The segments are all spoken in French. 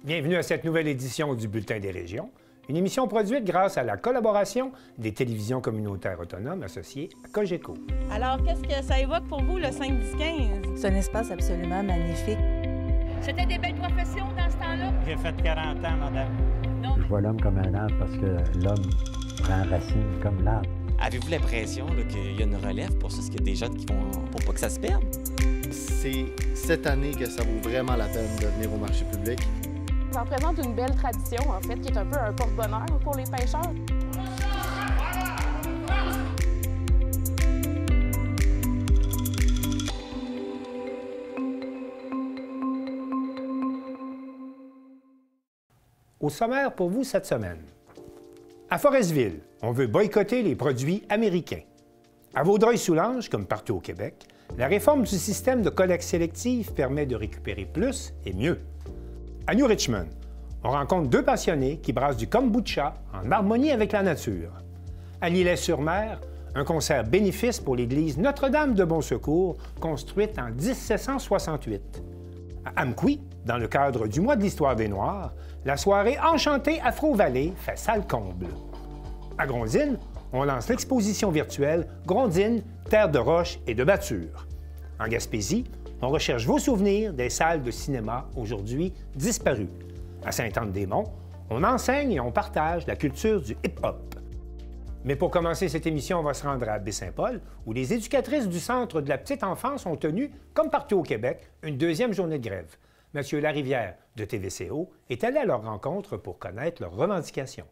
Bienvenue à cette nouvelle édition du Bulletin des régions, une émission produite grâce à la collaboration des télévisions communautaires autonomes associées à Cogeco. Alors, qu'est-ce que ça évoque pour vous, le 5-10-15? C'est un espace absolument magnifique. C'était des belles professions dans ce temps-là? J'ai fait 40 ans, madame. Non. Je vois l'homme comme un arbre parce que l'homme prend racine comme l'arbre. Avez-vous l'impression qu'il y a une relève pour ça? Est-ce qu'il y a des jeunes qui vont... pour pas que ça se perde? C'est cette année que ça vaut vraiment la peine de venir au marché public. Ça représente une belle tradition, en fait, qui est un peu un porte-bonheur pour les pêcheurs. Au sommaire pour vous cette semaine. À Forestville, on veut boycotter les produits américains. À Vaudreuil-Soulanges, comme partout au Québec, la réforme du système de collecte sélective permet de récupérer plus et mieux. À New Richmond, on rencontre deux passionnés qui brassent du kombucha en harmonie avec la nature. À L'Îlet-sur-Mer, un concert bénéfice pour l'église Notre-Dame de Bon Secours, construite en 1768. À Amqui, dans le cadre du mois de l'histoire des Noirs, la soirée Enchantée Afro-Vallée fait salle comble. À Grondines, on lance l'exposition virtuelle Grondines, terre de roches et de battures. En Gaspésie, on recherche vos souvenirs des salles de cinéma aujourd'hui disparues. À Sainte-Anne-des-Monts, on enseigne et on partage la culture du hip-hop. Mais pour commencer cette émission, on va se rendre à Baie-Saint-Paul, où les éducatrices du Centre de la petite enfance ont tenu, comme partout au Québec, une deuxième journée de grève. Monsieur Larivière, de TVCO, est allé à leur rencontre pour connaître leurs revendications.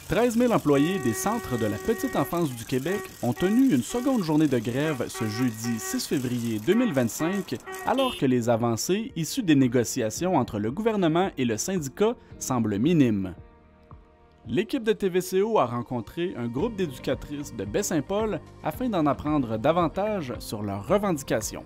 13 000 employés des Centres de la petite enfance du Québec ont tenu une seconde journée de grève ce jeudi 6 février 2025, alors que les avancées issues des négociations entre le gouvernement et le syndicat semblent minimes. L'équipe de TVCO a rencontré un groupe d'éducatrices de Baie-Saint-Paul afin d'en apprendre davantage sur leurs revendications.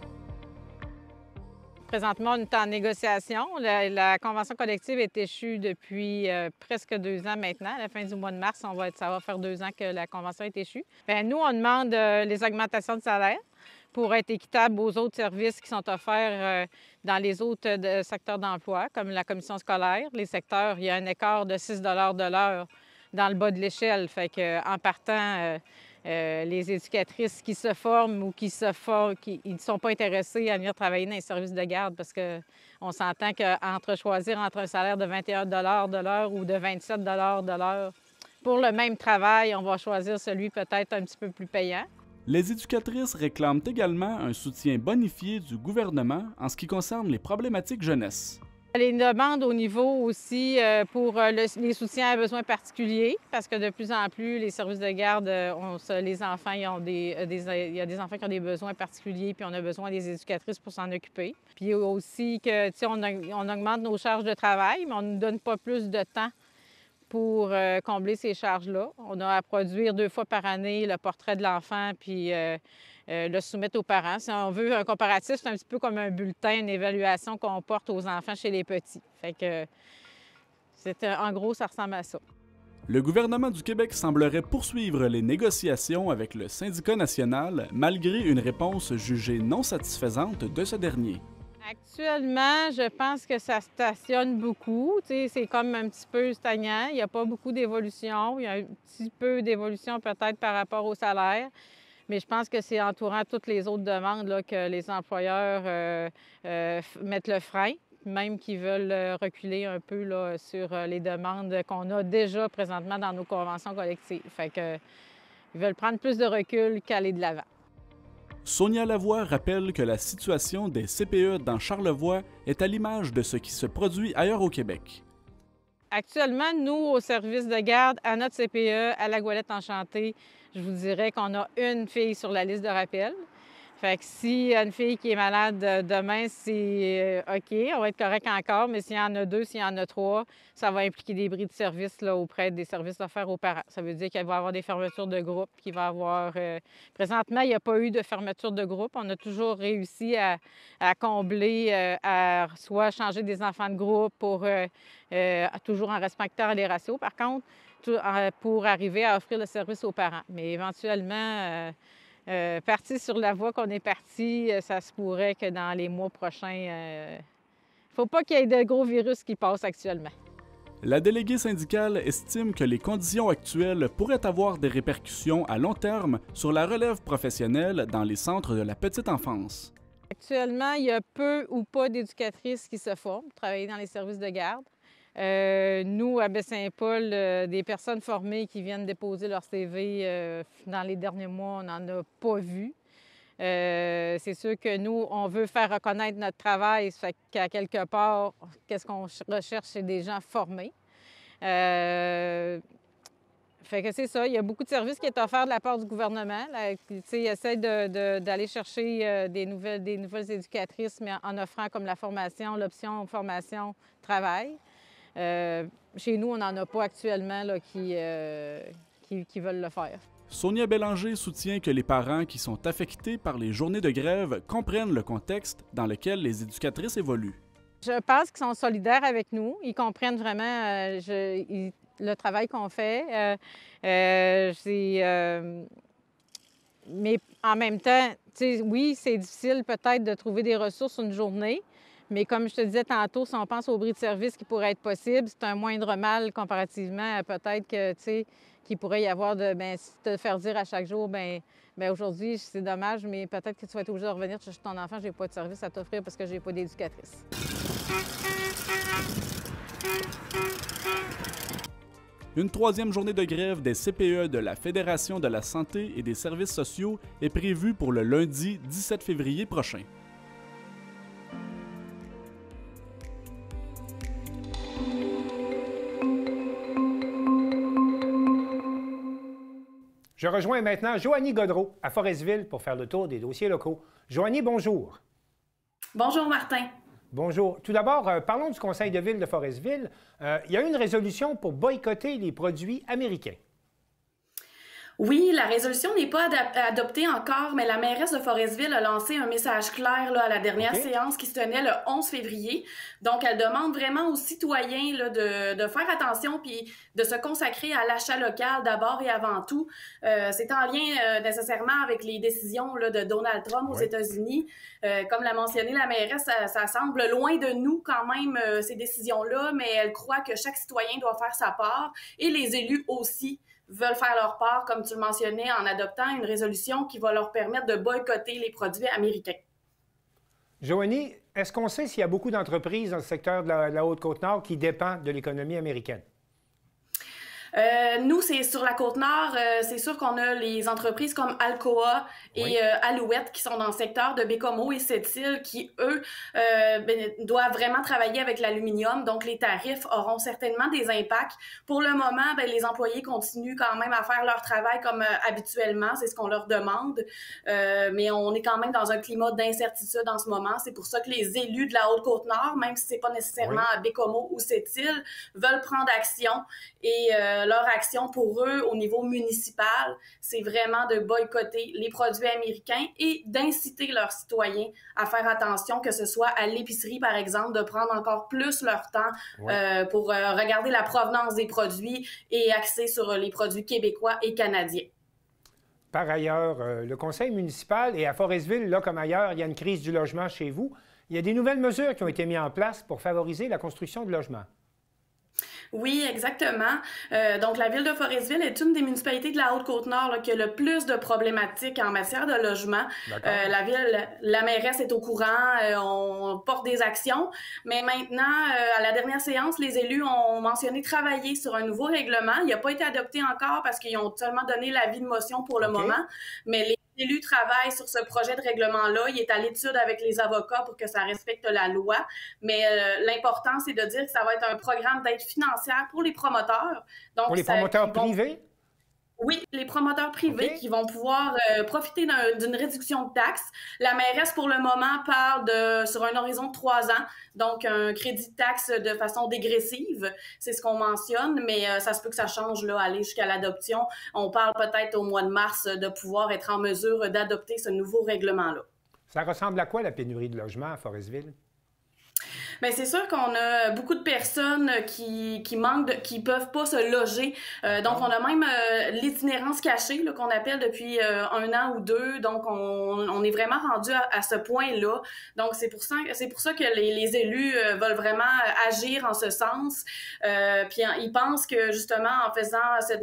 Présentement, on est en négociation. La convention collective est échue depuis presque 2 ans maintenant. À la fin du mois de mars, ça va faire 2 ans que la convention est échue. Bien, nous, on demande les augmentations de salaire pour être équitable aux autres services qui sont offerts dans les autres secteurs d'emploi, comme la commission scolaire. Les secteurs, il y a un écart de 6 de l'heure dans le bas de l'échelle. Fait qu'en partant... les éducatrices qui se forment ou qui ne sont pas intéressées à venir travailler dans les services de garde parce qu'on s'entend qu'entre choisir entre un salaire de 21 de l'heure ou de 27 de l'heure, pour le même travail, on va choisir celui peut-être un petit peu plus payant. Les éducatrices réclament également un soutien bonifié du gouvernement en ce qui concerne les problématiques jeunesse. Les demandes au niveau aussi pour les soutiens à besoins particuliers, parce que de plus en plus, les services de garde, les enfants, il y a des enfants qui ont des besoins particuliers, puis on a besoin des éducatrices pour s'en occuper. Puis aussi que, tu sais, on augmente nos charges de travail, mais on ne nous donne pas plus de temps pour combler ces charges-là. On a à produire 2 fois par année le portrait de l'enfant, puis le soumettre aux parents. Si on veut un comparatif, c'est un petit peu comme un bulletin, une évaluation qu'on porte aux enfants chez les petits. Fait que, en gros, ça ressemble à ça. Le gouvernement du Québec semblerait poursuivre les négociations avec le syndicat national, malgré une réponse jugée non satisfaisante de ce dernier. Actuellement, je pense que ça stationne beaucoup. C'est comme un petit peu stagnant. Il n'y a pas beaucoup d'évolution. Il y a un petit peu d'évolution peut-être par rapport au salaire. Mais je pense que c'est entourant toutes les autres demandes là, que les employeurs mettent le frein, même qu'ils veulent reculer un peu là, sur les demandes qu'on a déjà présentement dans nos conventions collectives. Fait que, ils veulent prendre plus de recul qu'aller de l'avant. Sonia Lavoie rappelle que la situation des CPE dans Charlevoix est à l'image de ce qui se produit ailleurs au Québec. Actuellement, nous, au service de garde, à notre CPE, à la Goélette Enchantée, je vous dirais qu'on a une fille sur la liste de rappel. Fait que si y a une fille qui est malade demain, c'est OK, on va être correct encore, mais s'il y en a 2, s'il y en a 3, ça va impliquer des bris de service là, auprès des services offerts aux parents. Ça veut dire qu'il va y avoir des fermetures de groupe, qu'il va y avoir... Présentement, il n'y a pas eu de fermeture de groupe. On a toujours réussi à combler, à soit changer des enfants de groupe pour toujours en respectant les ratios. Par contre, pour arriver à offrir le service aux parents. Mais éventuellement... parti sur la voie qu'on est parti, ça se pourrait que dans les mois prochains, faut pas qu'il y ait de gros virus qui passent actuellement. La déléguée syndicale estime que les conditions actuelles pourraient avoir des répercussions à long terme sur la relève professionnelle dans les centres de la petite enfance. Actuellement, il y a peu ou pas d'éducatrices qui se forment pour travailler dans les services de garde. Nous, à Baie-Saint-Paul, des personnes formées qui viennent déposer leur CV dans les derniers mois, on n'en a pas vu. C'est sûr que nous, on veut faire reconnaître notre travail, ça fait qu'à quelque part, qu'est-ce qu'on recherche, c'est des gens formés. Fait que c'est ça, il y a beaucoup de services qui est offert de la part du gouvernement. Ils essaient d'aller chercher des nouvelles éducatrices, mais en offrant comme la formation, l'option formation-travail. Chez nous, on n'en a pas actuellement là, qui veulent le faire. Sonia Bélanger soutient que les parents qui sont affectés par les journées de grève comprennent le contexte dans lequel les éducatrices évoluent. Je pense qu'ils sont solidaires avec nous. Ils comprennent vraiment le travail qu'on fait. Mais en même temps, oui, c'est difficile peut-être de trouver des ressources une journée. Mais comme je te disais tantôt, si on pense au bris de service qui pourrait être possible, c'est un moindre mal comparativement à peut-être que, qu'il pourrait y avoir de te faire dire à chaque jour, aujourd'hui, c'est dommage, mais peut-être que tu vas être obligé de revenir chercher ton enfant, j'ai pas de service à t'offrir parce que j'ai pas d'éducatrice. Une troisième journée de grève des CPE de la Fédération de la santé et des services sociaux est prévue pour le lundi 17 février prochain. Je rejoins maintenant Joanie Godreau à Forestville pour faire le tour des dossiers locaux. Joanie, bonjour. Bonjour, Martin. Bonjour. Tout d'abord, parlons du conseil de ville de Forestville. Il y a eu une résolution pour boycotter les produits américains. Oui, la résolution n'est pas adoptée encore, mais la mairesse de Forestville a lancé un message clair là, à la dernière séance qui se tenait le 11 février. Donc, elle demande vraiment aux citoyens là, de faire attention puis de se consacrer à l'achat local d'abord et avant tout. C'est en lien nécessairement avec les décisions là, de Donald Trump aux États-Unis. Comme l'a mentionné la mairesse, ça semble loin de nous quand même, ces décisions-là, mais elle croit que chaque citoyen doit faire sa part et les élus aussi veulent faire leur part, comme tu le mentionnais, en adoptant une résolution qui va leur permettre de boycotter les produits américains. Joanie, est-ce qu'on sait s'il y a beaucoup d'entreprises dans le secteur de la Haute-Côte-Nord qui dépendent de l'économie américaine? Nous, c'est sur la Côte-Nord, c'est sûr qu'on a les entreprises comme Alcoa et Alouette qui sont dans le secteur de Bécomo et Sept-Îles qui, eux, doivent vraiment travailler avec l'aluminium. Donc, les tarifs auront certainement des impacts. Pour le moment, les employés continuent quand même à faire leur travail comme habituellement. C'est ce qu'on leur demande. Mais on est quand même dans un climat d'incertitude en ce moment. C'est pour ça que les élus de la Haute-Côte-Nord, même si c'est pas nécessairement à Bécomo ou Sept-Îles, veulent prendre action et leur action pour eux au niveau municipal, c'est vraiment de boycotter les produits américains et d'inciter leurs citoyens à faire attention, que ce soit à l'épicerie, par exemple, de prendre encore plus leur temps pour regarder la provenance des produits et axer sur les produits québécois et canadiens. Par ailleurs, le conseil municipal et à Forestville, là comme ailleurs, il y a une crise du logement chez vous. Il y a des nouvelles mesures qui ont été mises en place pour favoriser la construction de logements. Oui, exactement. Donc, la ville de Forestville est une des municipalités de la Haute-Côte-Nord qui a le plus de problématiques en matière de logement. La mairesse est au courant, on porte des actions, mais maintenant, à la dernière séance, les élus ont mentionné travailler sur un nouveau règlement. Il n'a pas été adopté encore parce qu'ils ont seulement donné l'avis de motion pour le moment, mais les élus travaillent sur ce projet de règlement-là. Il est à l'étude avec les avocats pour que ça respecte la loi. Mais l'important, c'est de dire que ça va être un programme d'aide financière pour les promoteurs. Donc, pour les promoteurs privés? Oui, les promoteurs privés qui vont pouvoir profiter d'une réduction de taxes. La mairesse, pour le moment, parle sur un horizon de 3 ans, donc un crédit de taxe de façon dégressive. C'est ce qu'on mentionne, mais ça se peut que ça change, là, aller jusqu'à l'adoption. On parle peut-être au mois de mars de pouvoir être en mesure d'adopter ce nouveau règlement-là. Ça ressemble à quoi, la pénurie de logements à Forestville? Bien, c'est sûr qu'on a beaucoup de personnes qui manquent, qui peuvent pas se loger. Donc, on a même l'itinérance cachée là, qu'on appelle depuis 1 an ou 2. Donc, on est vraiment rendu à ce point-là. Donc, c'est pour ça que les élus veulent vraiment agir en ce sens. Puis, ils pensent que, justement, en faisant cette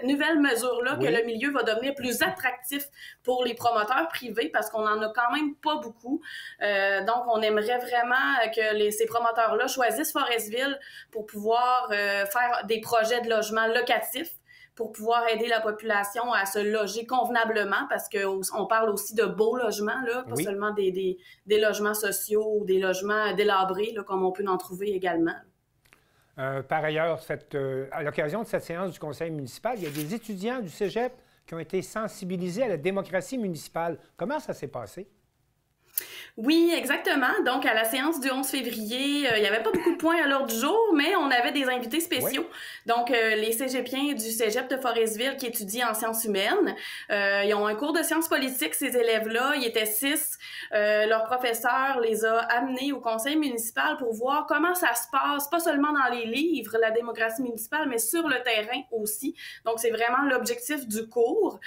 nouvelle mesure-là, que le milieu va devenir plus attractif pour les promoteurs privés parce qu'on en a quand même pas beaucoup. Donc, on aimerait vraiment que ces promoteurs-là choisissent Forestville pour pouvoir faire des projets de logement locatifs pour pouvoir aider la population à se loger convenablement parce qu'on parle aussi de beaux logements, là, pas seulement des logements sociaux ou des logements délabrés, là, comme on peut en trouver également. Par ailleurs, à l'occasion de cette séance du conseil municipal, il y a des étudiants du cégep qui ont été sensibilisés à la démocratie municipale. Comment ça s'est passé? Oui, exactement. Donc, à la séance du 11 février, il n'y avait pas beaucoup de points à l'ordre du jour, mais on avait des invités spéciaux. Oui. Donc, les cégepiens du cégep de Forestville qui étudient en sciences humaines. Ils ont un cours de sciences politiques, ces élèves-là. Ils étaient 6. Leur professeur les a amenés au conseil municipal pour voir comment ça se passe, pas seulement dans les livres, la démocratie municipale, mais sur le terrain aussi. Donc, c'est vraiment l'objectif du cours.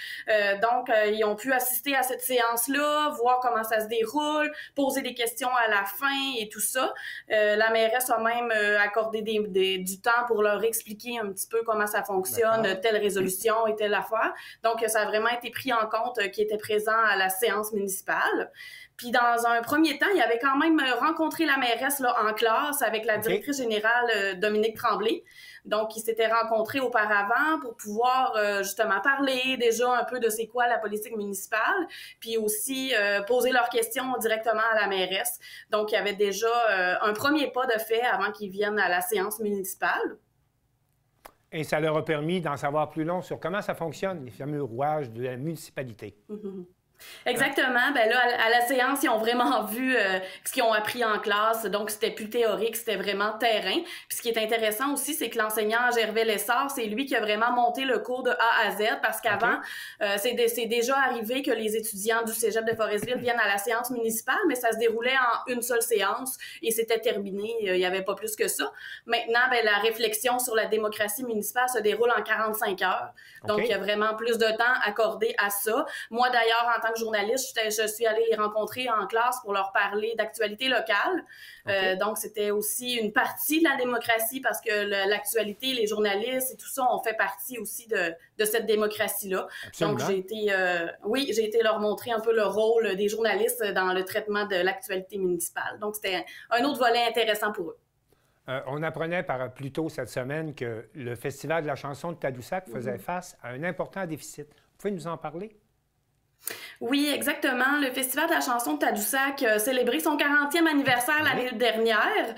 Donc, ils ont pu assister à cette séance-là, voir comment ça se déroule, poser des questions à la fin et tout ça. La mairesse a même accordé du temps pour leur expliquer un petit peu comment ça fonctionne, telle résolution et telle affaire. Donc, ça a vraiment été pris en compte qui était présent à la séance municipale. Puis, dans un premier temps, il avait quand même rencontré la mairesse là, en classe avec la directrice générale Dominique Tremblay. Donc, ils s'étaient rencontrés auparavant pour pouvoir justement parler déjà un peu de c'est quoi la politique municipale, puis aussi poser leurs questions directement à la mairesse. Donc, il y avait déjà un premier pas de fait avant qu'ils viennent à la séance municipale. Et ça leur a permis d'en savoir plus long sur comment ça fonctionne, les fameux rouages de la municipalité. Exactement. Ben là, à la séance, ils ont vraiment vu ce qu'ils ont appris en classe. Donc, c'était plus théorique, c'était vraiment terrain. Puis, ce qui est intéressant aussi, c'est que l'enseignant Gervais Lessard, c'est lui qui a vraiment monté le cours de A à Z parce qu'avant, c'est déjà arrivé que les étudiants du cégep de Forestville viennent à la séance municipale, mais ça se déroulait en une seule séance et c'était terminé. Il n'y avait pas plus que ça. Maintenant, ben, la réflexion sur la démocratie municipale se déroule en 45 heures. Donc, il y a vraiment plus de temps accordé à ça. Moi, d'ailleurs, en tant que journaliste, je suis allée les rencontrer en classe pour leur parler d'actualité locale. Donc, c'était aussi une partie de la démocratie parce que l'actualité, les journalistes et tout ça, on fait partie aussi de cette démocratie-là. Absolument. Donc, j'ai été leur montrer un peu le rôle des journalistes dans le traitement de l'actualité municipale. Donc, c'était un autre volet intéressant pour eux. On apprenait plus tôt cette semaine que le Festival de la chanson de Tadoussac faisait face à un important déficit. Vous pouvez nous en parler? Oui, exactement. Le Festival de la chanson de Tadoussac a célébré son 40e anniversaire l'année dernière.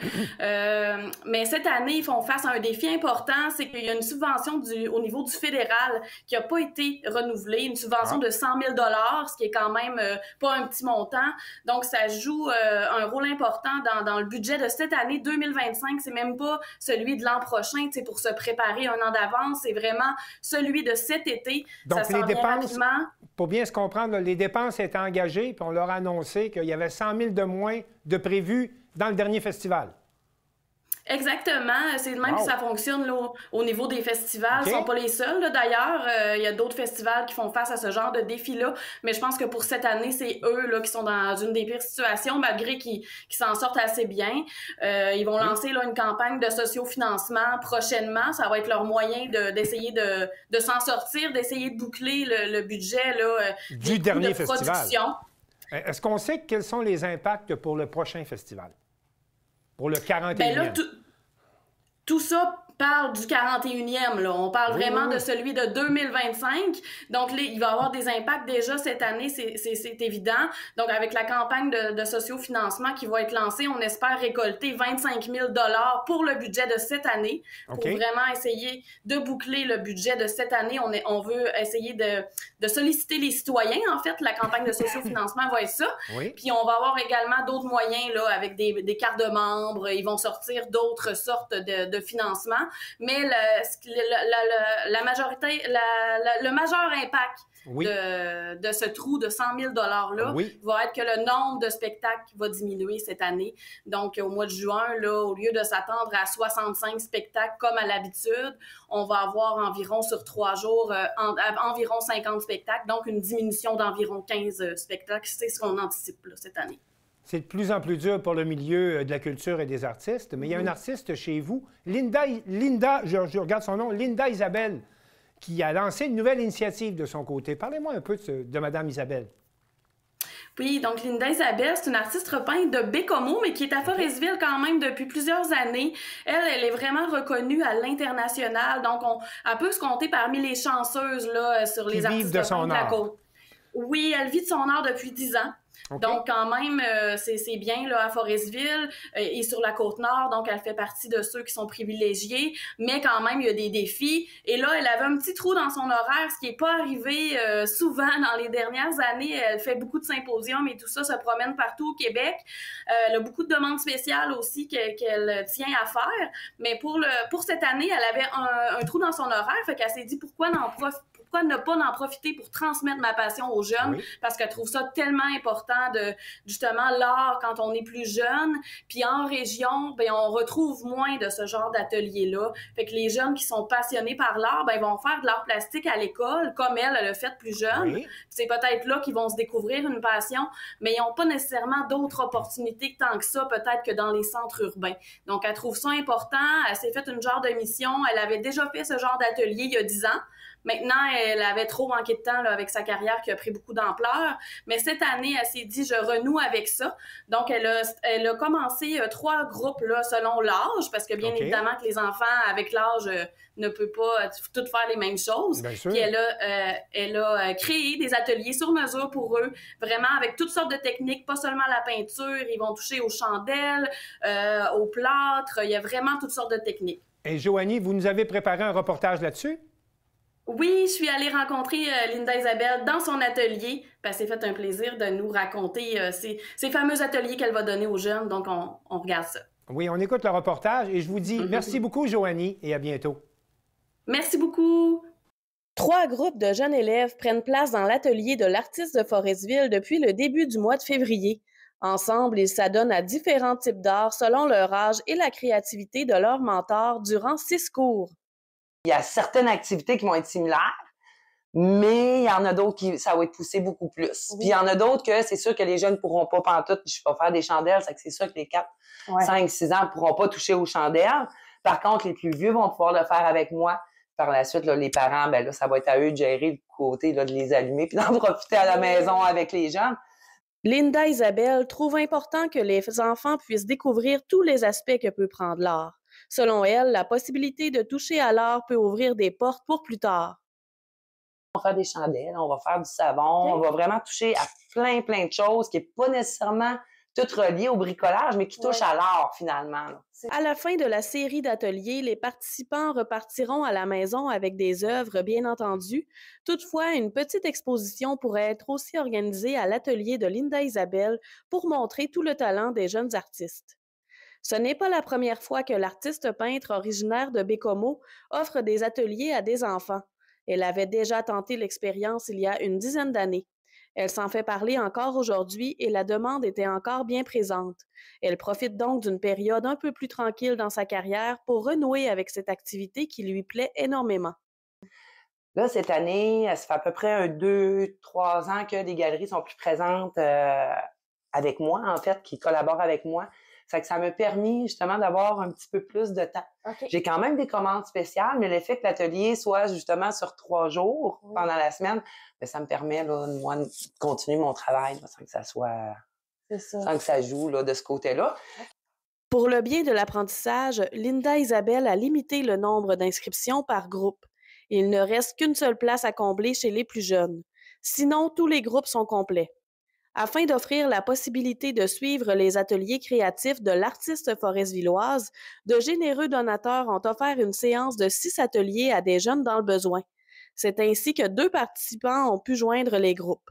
Mais cette année, ils font face à un défi important, c'est qu'il y a une subvention au niveau du fédéral qui n'a pas été renouvelée, une subvention de 100 000 $, ce qui est quand même pas un petit montant. Donc, ça joue un rôle important dans le budget de cette année 2025. C'est même pas celui de l'an prochain, c'est pour se préparer 1 an d'avance. C'est vraiment celui de cet été. Donc, ça les dépenses, pour bien se comprendre, les dépenses étaient engagées, puis on leur a annoncé qu'il y avait 100 000 de moins de prévus dans le dernier festival. Exactement. C'est même que ça fonctionne là, au niveau des festivals. Ils ne sont pas les seuls. D'ailleurs, il y a d'autres festivals qui font face à ce genre de défi-là. Mais je pense que pour cette année, c'est eux là, qui sont dans une des pires situations, malgré qu'ils s'en sortent assez bien. Ils vont lancer là, une campagne de sociofinancement prochainement. Ça va être leur moyen d'essayer de s'en sortir, d'essayer de boucler le budget là, du dernier festival. Production. Est-ce qu'on sait quels sont les impacts pour le prochain festival? Pour le 41e? Ben là, tout ça parle du 41e. Là. On parle vraiment de celui de 2025. Donc, là, il va y avoir des impacts déjà cette année, c'est évident. Donc, avec la campagne de sociofinancement qui va être lancée, on espère récolter 25 000 $ pour le budget de cette année. Pour vraiment essayer de boucler le budget de cette année. On veut essayer de solliciter les citoyens, en fait. La campagne de sociofinancement va être ça. Puis, on va avoir également d'autres moyens là, avec des cartes de membres. Ils vont sortir d'autres sortes de financements. mais la majorité, le majeur impact de ce trou de 100 000 $-là va être que le nombre de spectacles va diminuer cette année. Donc, au mois de juin, là, au lieu de s'attendre à 65 spectacles comme à l'habitude, on va avoir environ sur 3 jours, environ 50 spectacles, donc une diminution d'environ 15 spectacles. C'est ce qu'on anticipe là, cette année. C'est de plus en plus dur pour le milieu de la culture et des artistes, mais il y a un artiste chez vous, Linda, je regarde son nom, Linda Isabelle, qui a lancé une nouvelle initiative de son côté. Parlez-moi un peu de Mme Isabelle. Oui, donc Linda Isabelle, c'est une artiste peintre de Bécomo, mais qui est à Forestville quand même depuis plusieurs années. Elle est vraiment reconnue à l'international, donc elle peut se compter parmi les chanceuses là, sur les artistes de son la art. côte. Oui, elle vit de son art depuis 10 ans. Okay. Donc, quand même, c'est bien là, à Forestville et sur la Côte-Nord. Donc, elle fait partie de ceux qui sont privilégiés. Mais quand même, il y a des défis. Et là, elle avait un petit trou dans son horaire, ce qui n'est pas arrivé souvent dans les dernières années. Elle fait beaucoup de symposiums et tout ça, se promène partout au Québec. Elle a beaucoup de demandes spéciales aussi qu'elle tient à faire. Mais pour cette année, elle avait un trou dans son horaire. Fait qu'elle s'est dit, pourquoi ne pas en profiter pour transmettre ma passion aux jeunes? Oui. Parce qu'elle trouve ça tellement important de, justement, l'art quand on est plus jeune. Puis en région, ben on retrouve moins de ce genre d'atelier-là. Fait que les jeunes qui sont passionnés par l'art, ben ils vont faire de l'art plastique à l'école, comme elle a fait plus jeune. Oui. C'est peut-être là qu'ils vont se découvrir une passion, mais ils n'ont pas nécessairement d'autres opportunités tant que ça, peut-être que dans les centres urbains. Donc, elle trouve ça important. Elle s'est fait une genre de mission. Elle avait déjà fait ce genre d'atelier il y a 10 ans. Maintenant, elle avait trop manqué de temps là, avec sa carrière qui a pris beaucoup d'ampleur. Mais cette année, elle s'est dit, je renoue avec ça. Donc, elle a commencé 3 groupes là, selon l'âge, parce que bien évidemment que les enfants avec l'âge ne peuvent pas tout faire les mêmes choses. Puis elle a créé des ateliers sur mesure pour eux, vraiment avec toutes sortes de techniques, pas seulement la peinture, ils vont toucher aux chandelles, au plâtre, il y a vraiment toutes sortes de techniques. Et Joanie, vous nous avez préparé un reportage là-dessus? Oui, je suis allée rencontrer Linda Isabelle dans son atelier. Elle s'est fait un plaisir de nous raconter ces fameux ateliers qu'elle va donner aux jeunes. Donc, on regarde ça. Oui, on écoute le reportage et je vous dis merci beaucoup, Joanie, et à bientôt. Merci beaucoup. 3 groupes de jeunes élèves prennent place dans l'atelier de l'artiste de Forestville depuis le début du mois de février. Ensemble, ils s'adonnent à différents types d'art selon leur âge et la créativité de leur mentor durant 6 cours. Il y a certaines activités qui vont être similaires, mais il y en a d'autres qui ça va être poussé beaucoup plus. Oui. Puis il y en a d'autres que c'est sûr que les jeunes ne pourront pas pantoute. Je vais faire des chandelles, c'est sûr que les 4, 5, 6 ans ne pourront pas toucher aux chandelles. Par contre, les plus vieux vont pouvoir le faire avec moi. Par la suite, là, les parents, ben là, ça va être à eux de gérer le côté là, de les allumer puis d'en profiter à la maison avec les jeunes. Linda Isabelle trouve important que les enfants puissent découvrir tous les aspects que peut prendre l'art. Selon elle, la possibilité de toucher à l'art peut ouvrir des portes pour plus tard. On va faire des chandelles, on va faire du savon, on va vraiment toucher à plein de choses qui n'est pas nécessairement toutes reliées au bricolage, mais qui touchent à l'art finalement. Là. À la fin de la série d'ateliers, les participants repartiront à la maison avec des œuvres, bien entendu. Toutefois, une petite exposition pourrait être aussi organisée à l'atelier de Linda Isabelle pour montrer tout le talent des jeunes artistes. Ce n'est pas la première fois que l'artiste peintre originaire de Bécomo offre des ateliers à des enfants. Elle avait déjà tenté l'expérience il y a une dizaine d'années. Elle s'en fait parler encore aujourd'hui et la demande était encore bien présente. Elle profite donc d'une période un peu plus tranquille dans sa carrière pour renouer avec cette activité qui lui plaît énormément. Là, cette année, ça fait à peu près 2-3 ans que les galeries sont plus présentes avec moi, en fait, qui collaborent avec moi. Ça m'a permis justement d'avoir un petit peu plus de temps. Okay. J'ai quand même des commandes spéciales, mais le fait que l'atelier soit justement sur 3 jours pendant la semaine, bien, ça me permet là, moi, de continuer mon travail là, sans que ça soit... sans que ça joue là, de ce côté-là. Pour le bien de l'apprentissage, Linda Isabelle a limité le nombre d'inscriptions par groupe. Il ne reste qu'une seule place à combler chez les plus jeunes. Sinon, tous les groupes sont complets. Afin d'offrir la possibilité de suivre les ateliers créatifs de l'artiste foresvilloise, de généreux donateurs ont offert une séance de 6 ateliers à des jeunes dans le besoin. C'est ainsi que 2 participants ont pu joindre les groupes.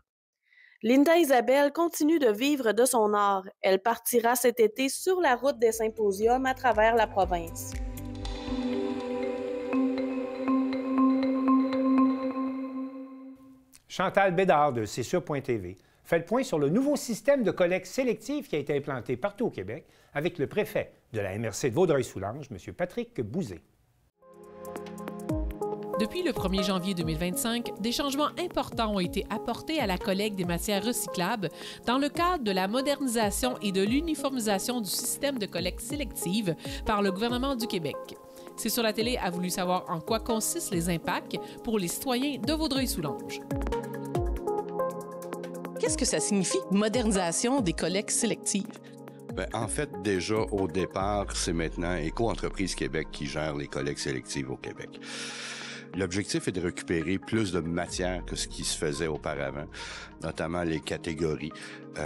Linda Isabelle continue de vivre de son art. Elle partira cet été sur la route des symposiums à travers la province. Chantal Bédard de CSUR.TV fait le point sur le nouveau système de collecte sélective qui a été implanté partout au Québec avec le préfet de la MRC de Vaudreuil-Soulanges, M. Patrick Bouzé. Depuis le 1er janvier 2025, des changements importants ont été apportés à la collecte des matières recyclables dans le cadre de la modernisation et de l'uniformisation du système de collecte sélective par le gouvernement du Québec. C'est sur la télé a voulu savoir en quoi consistent les impacts pour les citoyens de Vaudreuil-Soulanges. Qu'est-ce que ça signifie, modernisation des collectes sélectives? Bien, en fait, déjà, au départ, c'est maintenant Éco-entreprise Québec qui gère les collectes sélectives au Québec. L'objectif est de récupérer plus de matière que ce qui se faisait auparavant, notamment les catégories.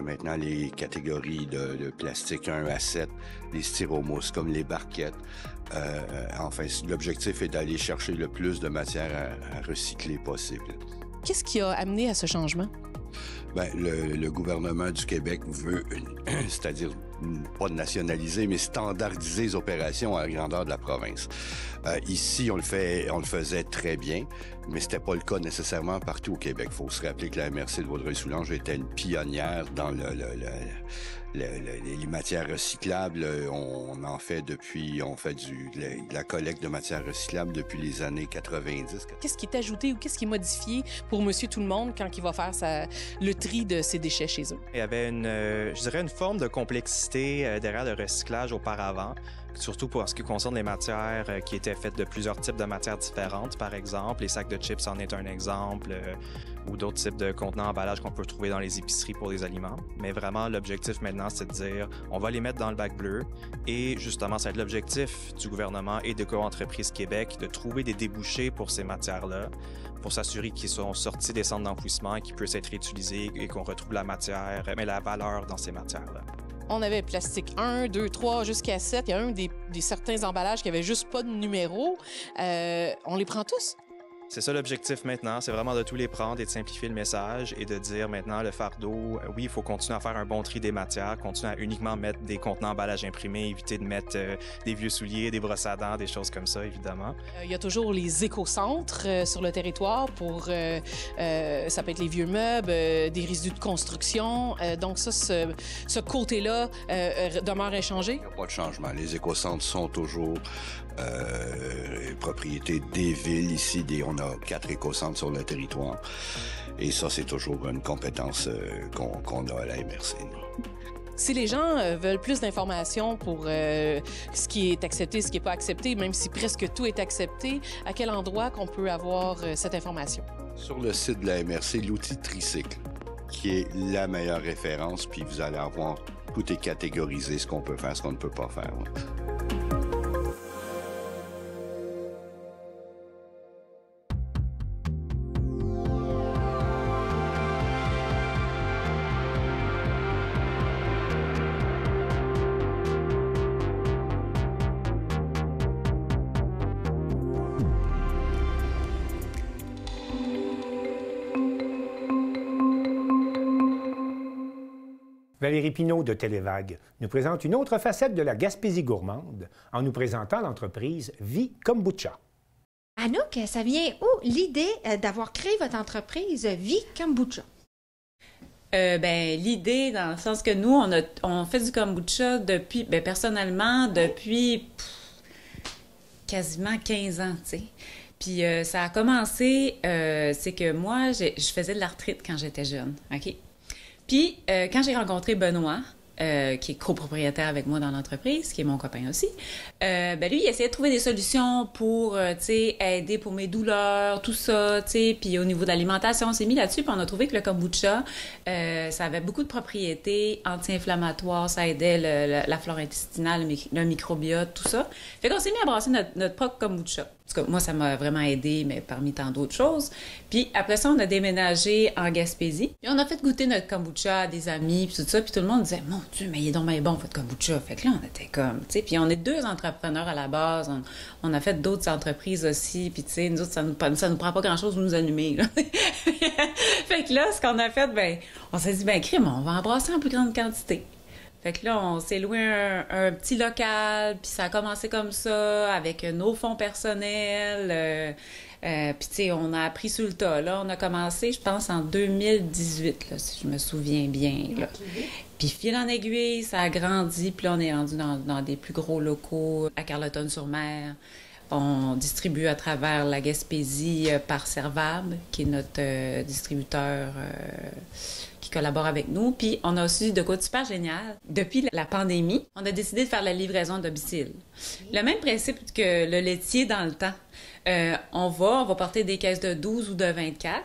Maintenant, les catégories de plastique 1 à 7, les styromousses, comme les barquettes. Enfin, l'objectif est d'aller chercher le plus de matière à recycler possible. Qu'est-ce qui a amené à ce changement? Bien, le gouvernement du Québec veut, c'est-à-dire pas de nationaliser, mais standardiser les opérations à la grandeur de la province. Ici, on le faisait très bien, mais c'était pas le cas nécessairement partout au Québec. Il faut se rappeler que la MRC de Vaudreuil-Soulanges était une pionnière dans les matières recyclables. On fait de la collecte de matières recyclables depuis les années 90. Qu'est-ce qui est ajouté ou qu'est-ce qui est modifié pour Monsieur Tout-le-Monde quand il va faire le tri de ses déchets chez eux? Il y avait une forme de complexité derrière le recyclage auparavant, surtout pour ce qui concerne les matières qui étaient faites de plusieurs types de matières différentes, par exemple. Les sacs de chips en est un exemple, ou d'autres types de contenants emballages qu'on peut trouver dans les épiceries pour les aliments. Mais vraiment, l'objectif maintenant, c'est de dire, on va les mettre dans le bac bleu. Et justement, ça va être l'objectif du gouvernement et de Éco-entreprise Québec de trouver des débouchés pour ces matières-là, pour s'assurer qu'ils sont sortis des centres d'enfouissement, qu'ils puissent être réutilisés et qu'on retrouve la matière, mais la valeur dans ces matières-là. On avait plastique 1, 2, 3, jusqu'à 7. Il y a des certains emballages qui n'avaient juste pas de numéro. On les prend tous? C'est ça l'objectif maintenant, c'est vraiment de tous les prendre et de simplifier le message et de dire maintenant le fardeau, oui, il faut continuer à faire un bon tri des matières, continuer à uniquement mettre des contenants emballages imprimés, éviter de mettre des vieux souliers, des brosses à dents, des choses comme ça, évidemment. Il y a toujours les éco-centres sur le territoire pour, ça peut être les vieux meubles, des résidus de construction. Donc ça, ce côté-là demeure inchangé? Il n'y a pas de changement. Les éco-centres sont toujours propriété des villes. Ici, on a 4 éco-centres sur le territoire. Et ça, c'est toujours une compétence qu'on a à la MRC. Si les gens veulent plus d'informations pour ce qui est accepté, ce qui n'est pas accepté, même si presque tout est accepté, à quel endroit qu'on peut avoir cette information? Sur le site de la MRC, l'outil Tricycle, qui est la meilleure référence, puis vous allez avoir, tout est catégorisé, ce qu'on peut faire, ce qu'on ne peut pas faire. Ouais. Valérie Pinault de Télévague nous présente une autre facette de la Gaspésie gourmande en nous présentant l'entreprise Vie Kombucha. Anouk, ça vient où l'idée d'avoir créé votre entreprise Vie Kombucha? L'idée, dans le sens que nous, on fait du kombucha depuis, personnellement, depuis quasiment 15 ans, tu sais. Puis ça a commencé, c'est que moi, je faisais de l'arthrite quand j'étais jeune, OK? Puis, quand j'ai rencontré Benoît, qui est copropriétaire avec moi dans l'entreprise, qui est mon copain aussi, lui, il essayait de trouver des solutions pour, aider pour mes douleurs, tout ça, puis au niveau de l'alimentation, on s'est mis là-dessus, puis on a trouvé que le kombucha, ça avait beaucoup de propriétés anti-inflammatoires, ça aidait la flore intestinale, le microbiote, tout ça. Fait qu'on s'est mis à brasser notre propre kombucha. En tout cas, moi, ça m'a vraiment aidé, mais parmi tant d'autres choses. Puis après ça, on a déménagé en Gaspésie. Puis on a fait goûter notre kombucha à des amis, puis tout ça. Puis tout le monde disait, mon Dieu, mais il est donc bien bon, votre kombucha. Fait que là, on était comme, tu sais. Puis on est 2 entrepreneurs à la base. On a fait d'autres entreprises aussi. Puis tu sais, nous autres, ça nous prend pas grand-chose de nous allumer, là. Fait que là, ce qu'on a fait, on s'est dit, crime, on va en brasser en plus grande quantité. Fait que là, on s'est loué un petit local, puis ça a commencé comme ça, avec nos fonds personnels. Puis, tu sais, on a appris sur le tas. Là, on a commencé, je pense, en 2018, là, si je me souviens bien. Là. Okay. Puis, fil en aiguille, ça a grandi. Puis là, on est rendu dans des plus gros locaux à Carleton-sur-Mer. On distribue à travers la Gaspésie par Servab, qui est notre distributeur qui collabore avec nous. Puis, on a aussi de quoi de super génial. Depuis la pandémie, on a décidé de faire la livraison à domicile. Le même principe que le laitier dans le temps. On va porter des caisses de 12 ou de 24.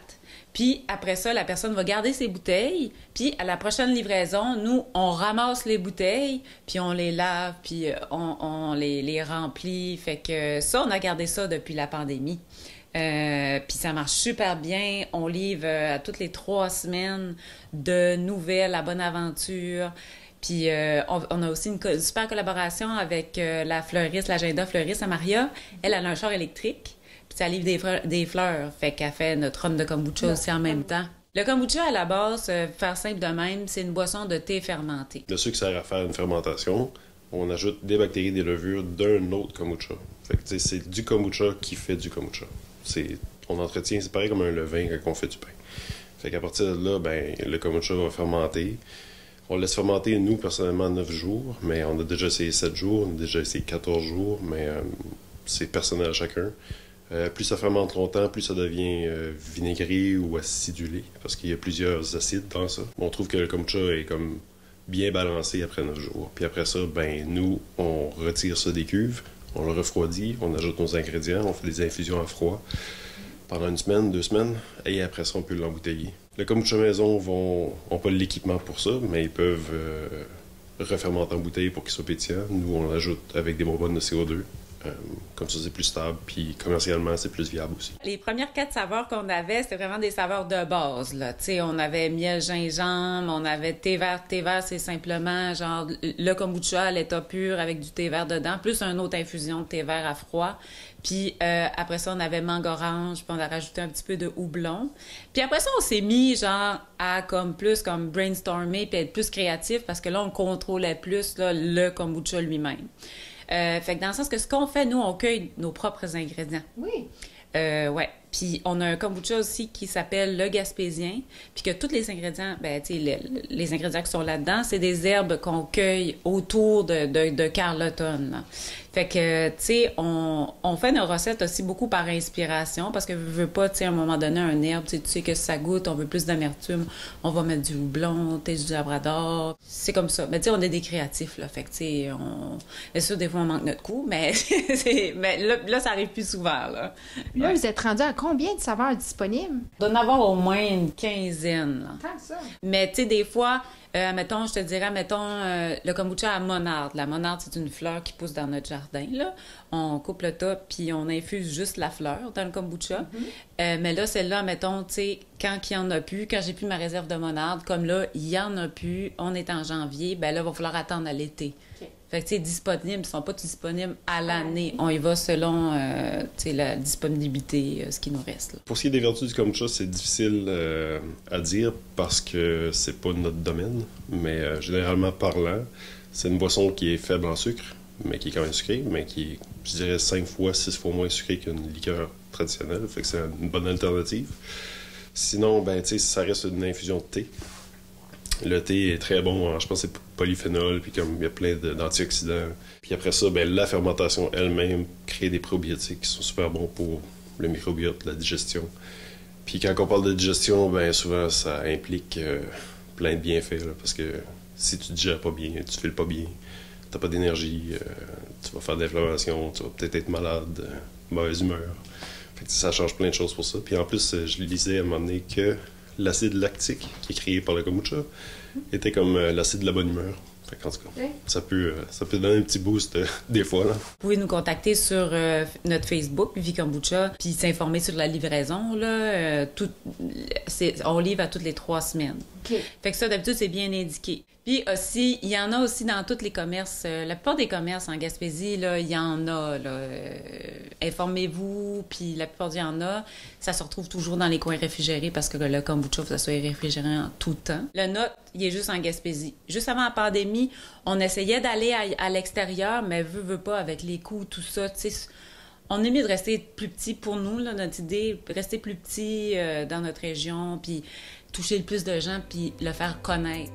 Puis après ça, la personne va garder ses bouteilles. Puis à la prochaine livraison, nous, on ramasse les bouteilles, puis on les lave, puis on les remplit. Fait que ça, on a gardé ça depuis la pandémie. Puis ça marche super bien. On livre à toutes les 3 semaines de nouvelles à Bonaventure. Puis on a aussi une super collaboration avec la fleuriste, l'agenda fleuriste à Maria. Elle a un char électrique, puis ça livre des fleurs. Fait qu'elle fait notre rhum de kombucha aussi en même temps. Le kombucha, à la base, faire simple de même, c'est une boisson de thé fermenté. Le sucre sert à faire une fermentation. On ajoute des bactéries, des levures d'un autre kombucha. Fait que c'est du kombucha qui fait du kombucha. On entretient, c'est pareil comme un levain quand on fait du pain. Fait qu'à partir de là, ben, le kombucha va fermenter. On laisse fermenter, nous, personnellement, 9 jours, mais on a déjà essayé 7 jours, on a déjà essayé 14 jours, mais c'est personnel à chacun. Plus ça fermente longtemps, plus ça devient vinaigré ou acidulé, parce qu'il y a plusieurs acides dans ça. On trouve que le kombucha est comme bien balancé après 9 jours. Puis après ça, ben nous, on retire ça des cuves, on le refroidit, on ajoute nos ingrédients, on fait des infusions à froid pendant 1 semaine, 2 semaines, et après ça, on peut l'embouteiller. Le kombucha maison n'ont pas l'équipement pour ça, mais ils peuvent refermenter en bouteille pour qu'il soit pétillant. Nous, on l'ajoute avec des bonbonnes de CO2. Comme ça, c'est plus stable, puis commercialement, c'est plus viable aussi. Les premières 4 saveurs qu'on avait, c'était vraiment des saveurs de base, là. Tu sais, on avait miel, gingembre, on avait thé vert. Thé vert, c'est simplement, genre, le kombucha à l'état pur avec du thé vert dedans, plus une autre infusion de thé vert à froid. Puis après ça, on avait mangue orange, puis on a rajouté un petit peu de houblon. Puis après ça, on s'est mis, genre, à comme brainstormer, puis être plus créatif, parce que là, on contrôlait plus, là, le kombucha lui-même. Fait que dans le sens que ce qu'on fait, nous, on cueille nos propres ingrédients. Oui. Ouais. Puis on a un kombucha aussi qui s'appelle le Gaspésien, puis que tous les ingrédients, ben tu sais, les ingrédients qui sont là-dedans, c'est des herbes qu'on cueille autour de Carleton, là. Fait que, tu sais, on fait nos recettes aussi beaucoup par inspiration, parce que je veux pas, tu sais, à un moment donné, un herbe, tu sais que ça goûte, on veut plus d'amertume, on va mettre du houblon, du labrador, c'est comme ça. Mais tu sais, on est des créatifs, là, fait que, tu sais, bien sûr, des fois, on manque notre coup, mais, mais là, ça arrive plus souvent, là. Là, vous êtes rendu à combien de saveurs disponibles? On doit en avoir au moins une quinzaine, là. Tant que ça. Mais, tu sais, des fois... mettons, je te dirais, le kombucha à monarde. La monarde, c'est une fleur qui pousse dans notre jardin, là. On coupe le top, puis on infuse juste la fleur dans le kombucha. Mais là, celle-là, mettons, tu sais, quand il n'y en a plus, quand j'ai plus ma réserve de monarde, comme là, il n'y en a plus, on est en janvier, ben là, il va falloir attendre à l'été. Okay. Fait que, tu sais, disponibles, ils ne sont pas disponibles à l'année. On y va selon, tu sais, la disponibilité, ce qui nous reste, là. Pour ce qui est des vertus du kombucha, c'est difficile à dire parce que c'est pas notre domaine, mais généralement parlant, c'est une boisson qui est faible en sucre, mais qui est quand même sucrée, mais qui est, je dirais, 5 fois, 6 fois moins sucrée qu'une liqueur traditionnelle. Fait que c'est une bonne alternative. Sinon, ben, tu sais, ça reste une infusion de thé. Le thé est très bon, je pense que c'est polyphénol, puis comme il y a plein d'antioxydants. Puis après ça, ben, la fermentation elle-même crée des probiotiques qui sont super bons pour le microbiote, la digestion. Puis quand on parle de digestion, ben souvent ça implique plein de bienfaits, là, parce que si tu digères pas bien, tu files pas bien, t'as pas d'énergie, tu vas faire de l'inflammation, tu vas peut-être être malade, mauvaise humeur. Fait que ça change plein de choses pour ça. Puis en plus, je lisais à un moment donné que l'acide lactique, qui est créé par le kombucha, était comme l'acide de la bonne humeur. Fait qu'en tout cas, ça peut donner un petit boost des fois, là. Vous pouvez nous contacter sur notre Facebook, Vie Kombucha, puis s'informer sur la livraison, là. On livre à toutes les 3 semaines. Okay. Fait que ça, d'habitude, c'est bien indiqué. Puis Puis aussi, il y en a aussi dans tous les commerces. La plupart des commerces en Gaspésie, là, il y en a. Informez-vous, puis la plupart, il y en a. Ça se retrouve toujours dans les coins réfrigérés parce que le kombucha, ça soit réfrigéré en tout temps. Le nôtre, il est juste en Gaspésie. Juste avant la pandémie, on essayait d'aller à l'extérieur, mais veut pas, avec les coûts, tout ça, tu sais. On est mieux de rester plus petit pour nous, là, notre idée, rester plus petit dans notre région, puis toucher le plus de gens, puis le faire connaître.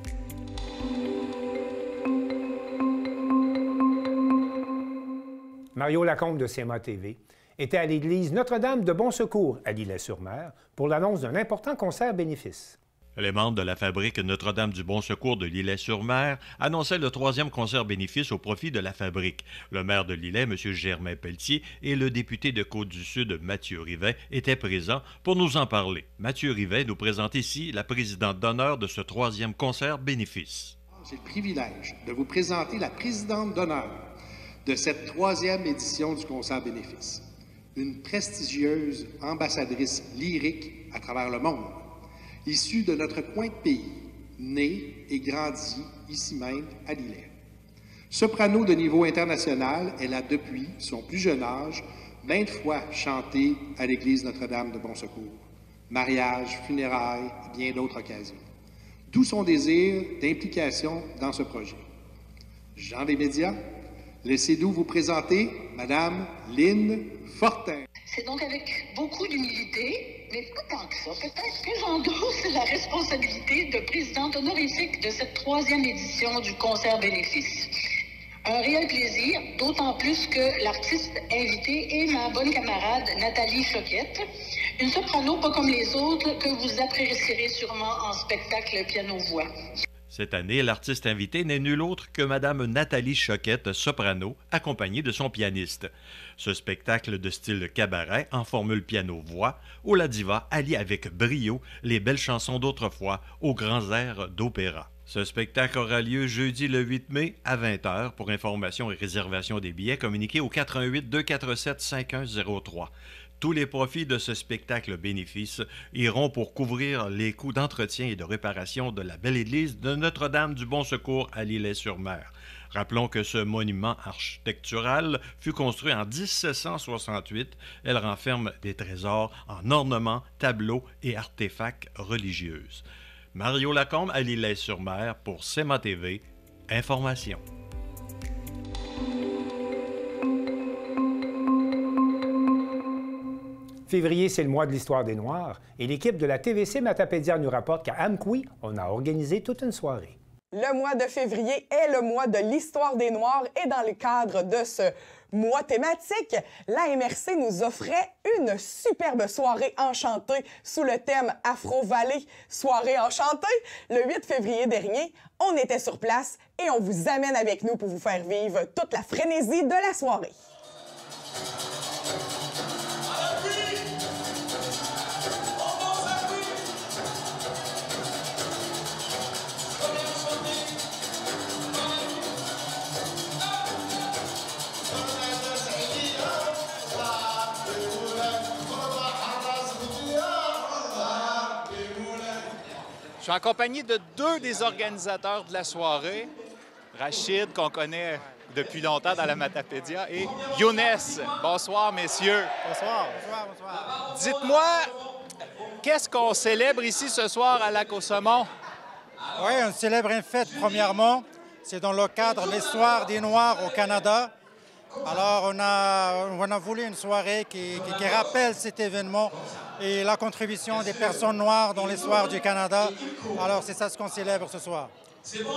Mario Lacombe de CMA TV était à l'église Notre-Dame de Bon-Secours à l'Îlet-sur-Mer pour l'annonce d'un important concert bénéfice. Les membres de la fabrique Notre-Dame du Bon-Secours de l'Îlet-sur-Mer annonçaient le 3e concert bénéfice au profit de la fabrique. Le maire de l'Îlet, M. Germain Pelletier, et le député de Côte-du-Sud, Mathieu Rivet, étaient présents pour nous en parler. Mathieu Rivet nous présente ici la présidente d'honneur de ce 3e concert bénéfice. J'ai le privilège de vous présenter la présidente d'honneur de cette 3e édition du concert bénéfice. Une prestigieuse ambassadrice lyrique à travers le monde. Issue de notre coin de pays, née et grandie ici même à l'Îlet. Soprano de niveau international, elle a depuis son plus jeune âge maintes fois chanté à l'église Notre-Dame de Bon-Secours. Mariage, funérailles et bien d'autres occasions. D'où son désir d'implication dans ce projet. Gens des médias, laissez-nous vous présenter Madame Lynne Fortin. C'est donc avec beaucoup d'humilité, mais pas tant que ça, peut-être que j'endosse la responsabilité de présidente honorifique de cette 3e édition du concert bénéfice. Un réel plaisir, d'autant plus que l'artiste invitée est ma bonne camarade Nathalie Choquette, une soprano pas comme les autres que vous apprécierez sûrement en spectacle piano-voix. Cette année, l'artiste invité n'est nul autre que Mme Nathalie Choquette, soprano, accompagnée de son pianiste. Ce spectacle de style cabaret en formule piano-voix, où la diva allie avec brio les belles chansons d'autrefois aux grands airs d'opéra. Ce spectacle aura lieu jeudi le 8 mai à 20h. Pour information et réservation des billets, communiquez au 88 247 5103. Tous les profits de ce spectacle bénéfice iront pour couvrir les coûts d'entretien et de réparation de la belle église de Notre-Dame du Bon-Secours à l'Îlet-sur-Mer. Rappelons que ce monument architectural fut construit en 1768. Elle renferme des trésors en ornements, tableaux et artefacts religieux. Mario Lacombe à l'Îlet-sur-Mer pour CMA TV. Information. Février, c'est le mois de l'histoire des Noirs et l'équipe de la TVC Matapédia nous rapporte qu'à Amqui, on a organisé toute une soirée. Le mois de février est le mois de l'histoire des Noirs et dans le cadre de ce mois thématique, la MRC nous offrait une superbe soirée enchantée sous le thème Afro-Valley, soirée enchantée. Le 8 février dernier, on était sur place et on vous amène avec nous pour vous faire vivre toute la frénésie de la soirée. Je suis en compagnie de deux des organisateurs de la soirée, Rachid, qu'on connaît depuis longtemps dans la Matapédia, et Younes. Bonsoir, messieurs. Bonsoir. Bonsoir, bonsoir. Dites-moi, qu'est-ce qu'on célèbre ici ce soir à Lac-au-Saumon? Oui, on célèbre une fête, premièrement. C'est dans le cadre de l'histoire des Noirs au Canada. Alors, on a voulu une soirée qui rappelle cet événement et la contribution des personnes noires dans l'histoire du Canada. Alors, c'est ça ce qu'on célèbre ce soir. C'est bon?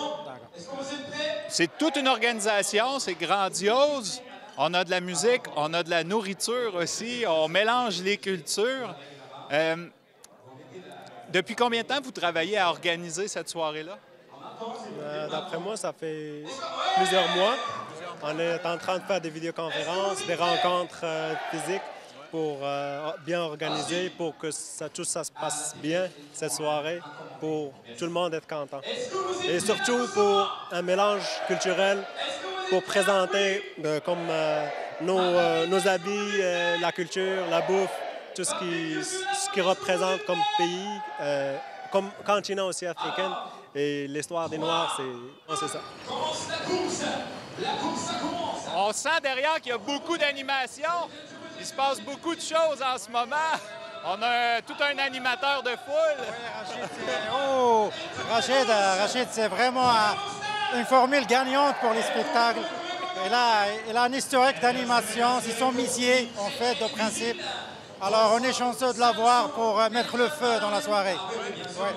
Est-ce que vous êtes prêts? C'est toute une organisation, c'est grandiose. On a de la musique, on a de la nourriture aussi, on mélange les cultures. Depuis combien de temps vous travaillez à organiser cette soirée-là? D'après moi, ça fait plusieurs mois. On est en train de faire des vidéoconférences, des rencontres physiques pour bien organiser, pour que tout ça se passe bien, cette soirée, pour tout le monde être content. Et surtout pour un mélange culturel, pour présenter comme nos habits, la culture, la bouffe, tout ce qui représente comme pays comme continent aussi africain. Et l'histoire des Noirs, c'est ça. On sent derrière qu'il y a beaucoup d'animation. Il se passe beaucoup de choses en ce moment. On a tout un animateur de foule. Rachid, c'est vraiment une formule gagnante pour les spectacles. Il a un historique d'animation. C'est son métier, en fait, de principe. Alors, on est chanceux de l'avoir pour mettre le feu dans la soirée. Ouais.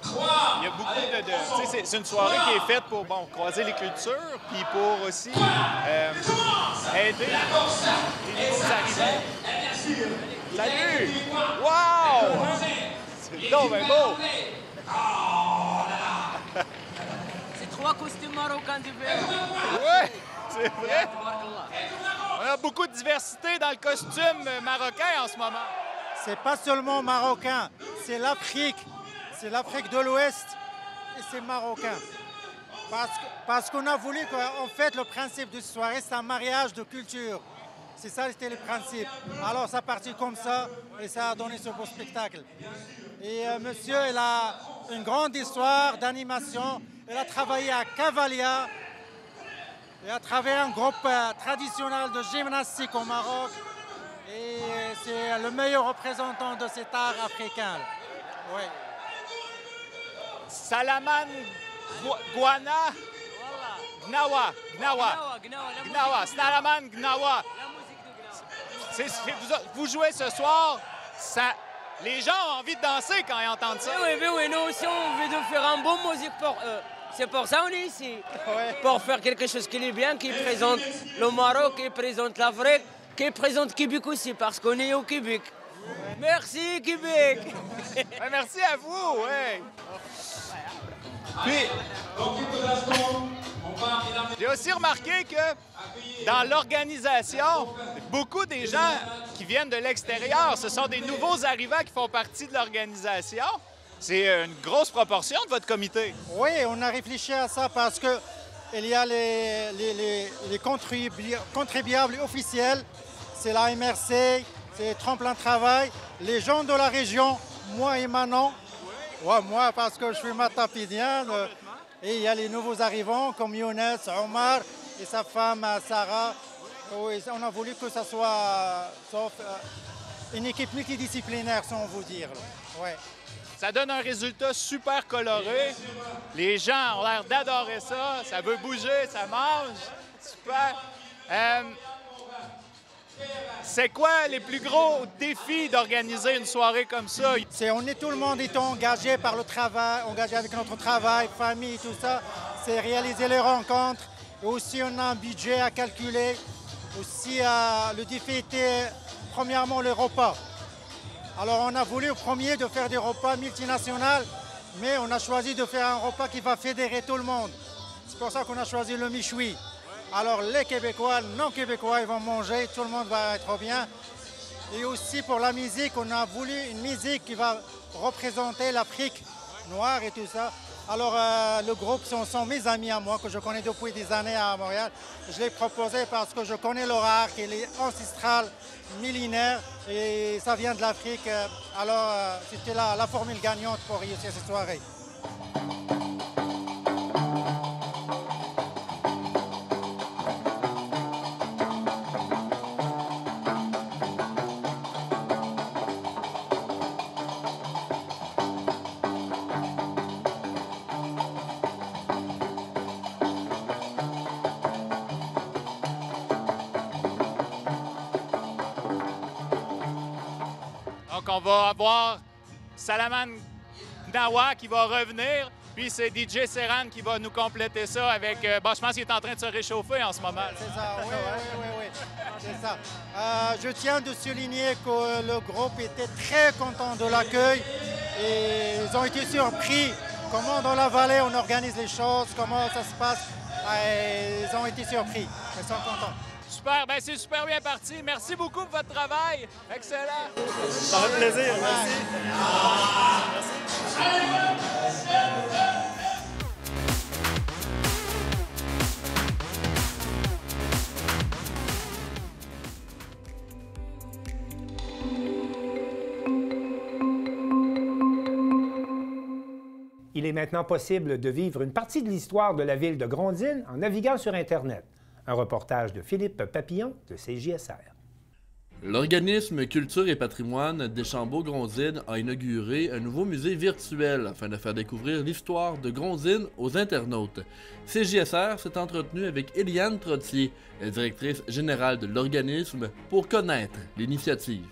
Il y a beaucoup de c'est une soirée qui est faite pour croiser les cultures, puis pour aussi aider les nouveaux arrivants. Salut! Wow! C'est donc bien beau! C'est 3 costumes marocains du verre. Oui, c'est vrai. On a beaucoup de diversité dans le costume marocain en ce moment. C'est pas seulement marocain, c'est l'Afrique. C'est l'Afrique de l'Ouest et c'est marocain. Parce qu'on a voulu qu'en fait, le principe de cette soirée, c'est un mariage de culture. C'est ça, c'était le principe. Alors, ça partit comme ça et ça a donné ce beau spectacle. Et monsieur, il a une grande histoire d'animation. Il a travaillé à Cavalia. Il a travaillé un groupe traditionnel de gymnastique au Maroc. Et c'est le meilleur représentant de cet art africain. Oui. Salaman Gwana Gnawa. Salaman Gnawa. Vous jouez ce soir, les gens ont envie de danser quand ils entendent ça. Oui, nous aussi on veut de faire une bonne musique pour eux. C'est pour ça qu'on est ici. Ouais. Pour faire quelque chose qui est bien, qui présente le Maroc, qui présente l'Afrique, qui présente Québec aussi, parce qu'on est au Québec. Merci Québec. Merci à vous. Ouais. Puis, j'ai aussi remarqué que dans l'organisation, beaucoup des gens qui viennent de l'extérieur, ce sont des nouveaux arrivants qui font partie de l'organisation. C'est une grosse proportion de votre comité. Oui, on a réfléchi à ça parce qu'il y a les contribuables officiels, c'est la MRC, c'est Tremplin Travail, les gens de la région, moi et Manon. Ouais, moi, parce que je suis matapédien. Et il y a les nouveaux arrivants comme Younes, Omar et sa femme Sarah. Oui, on a voulu que ça soit une équipe multidisciplinaire, sans vous dire. Ouais. Ça donne un résultat super coloré. Les gens ont l'air d'adorer ça. Ça veut bouger, ça mange. Super. C'est quoi les plus gros défis d'organiser une soirée comme ça? Tout le monde est engagé par le travail, engagé avec notre travail, famille, tout ça. C'est réaliser les rencontres. Et aussi, on a un budget à calculer. Aussi, le défi était premièrement les repas. Alors, on a voulu au premier de faire des repas multinationaux, mais on a choisi de faire un repas qui va fédérer tout le monde. C'est pour ça qu'on a choisi le michoui. Alors les Québécois, non Québécois, ils vont manger, tout le monde va être bien. Et aussi pour la musique, on a voulu une musique qui va représenter l'Afrique noire et tout ça. Alors le groupe, ce sont mes amis à moi, que je connais depuis des années à Montréal. Je l'ai proposé parce que je connais leur art, qui est ancestral, millénaire, et ça vient de l'Afrique. Alors c'était la formule gagnante pour réussir cette soirée. Donc, on va avoir Salaman Gnawa qui va revenir, puis c'est DJ Serran qui va nous compléter ça avec... je pense qu'il est en train de se réchauffer en ce moment. C'est ça, oui. C'est ça. Je tiens de souligner que le groupe était très content de l'accueil et ils ont été surpris comment dans la vallée on organise les choses, comment ça se passe. Ils ont été surpris, ils sont contents. Super, ben c'est super bien parti. Merci beaucoup pour votre travail. Excellent. Ça fait plaisir, merci. il est maintenant possible de vivre une partie de l'histoire de la ville de Grondines en naviguant sur Internet. Un reportage de Philippe Papillon de CJSR. L'organisme Culture et Patrimoine Deschambault-Grondines a inauguré un nouveau musée virtuel afin de faire découvrir l'histoire de Grondines aux internautes. CJSR s'est entretenu avec Éliane Trottier, la directrice générale de l'organisme, pour connaître l'initiative.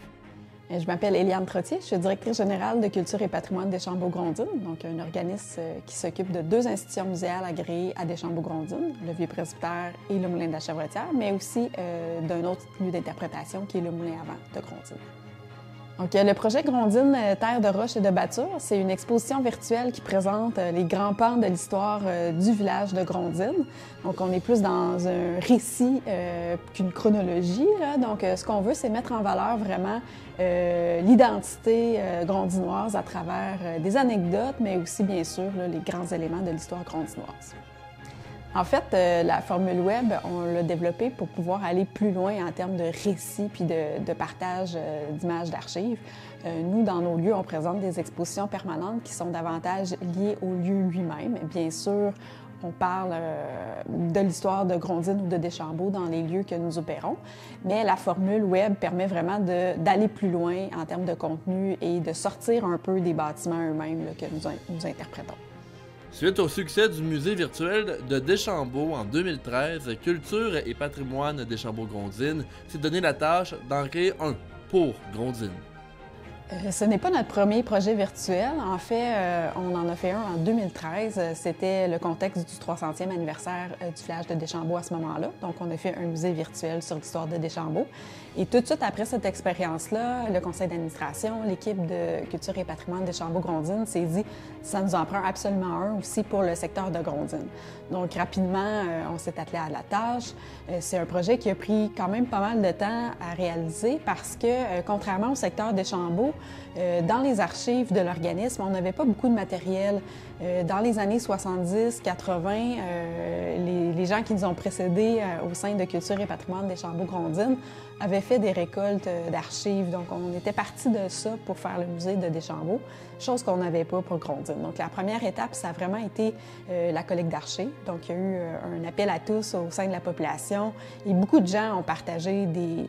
Je m'appelle Éliane Trottier, je suis directrice générale de Culture et Patrimoine Deschambault-Grondines, donc un organisme qui s'occupe de 2 institutions muséales agréées à Deschambault-Grondines, le Vieux-Presbytère et le Moulin de la Chèvretière, mais aussi d'un autre lieu d'interprétation qui est le Moulin à vent de Grondines. Donc, le projet Grondines, Terre de roches et de battures, c'est une exposition virtuelle qui présente les grands pans de l'histoire du village de Grondines. Donc, on est plus dans un récit qu'une chronologie, là. Donc, ce qu'on veut, c'est mettre en valeur vraiment l'identité grondinoise à travers des anecdotes, mais aussi, bien sûr, là, les grands éléments de l'histoire grondinoise. En fait, la formule web, on l'a développée pour pouvoir aller plus loin en termes de récits puis de partage d'images d'archives. Nous, dans nos lieux, on présente des expositions permanentes qui sont davantage liées au lieu lui-même. Bien sûr, on parle de l'histoire de Grondines ou de Deschambault dans les lieux que nous opérons, mais la formule web permet vraiment d'aller plus loin en termes de contenu et de sortir un peu des bâtiments eux-mêmes là, que nous interprétons. Suite au succès du musée virtuel de Deschambault en 2013, Culture et Patrimoine Deschambault-Grondines s'est donné la tâche d'en créer un pour Grondines. Ce n'est pas notre premier projet virtuel. En fait, on en a fait un en 2013. C'était le contexte du 300e anniversaire du village de Deschambault à ce moment-là. Donc, on a fait un musée virtuel sur l'histoire de Deschambault. Et tout de suite après cette expérience-là, le conseil d'administration, l'équipe de Culture et Patrimoine Deschambault-Grondines s'est dit « ça nous en prend absolument un aussi pour le secteur de Grondines ». Donc, rapidement, on s'est attelé à la tâche. C'est un projet qui a pris quand même pas mal de temps à réaliser parce que, contrairement au secteur Deschambault, dans les archives de l'organisme, on n'avait pas beaucoup de matériel. Dans les années 70-80, les gens qui nous ont précédés au sein de Culture et Patrimoine Deschambault-Grondines avaient fait des récoltes d'archives. Donc, on était parti de ça pour faire le musée de Deschambault, chose qu'on n'avait pas pour Grondines. Donc, la première étape, ça a vraiment été la collecte d'archives. Donc, il y a eu un appel à tous au sein de la population et beaucoup de gens ont partagé des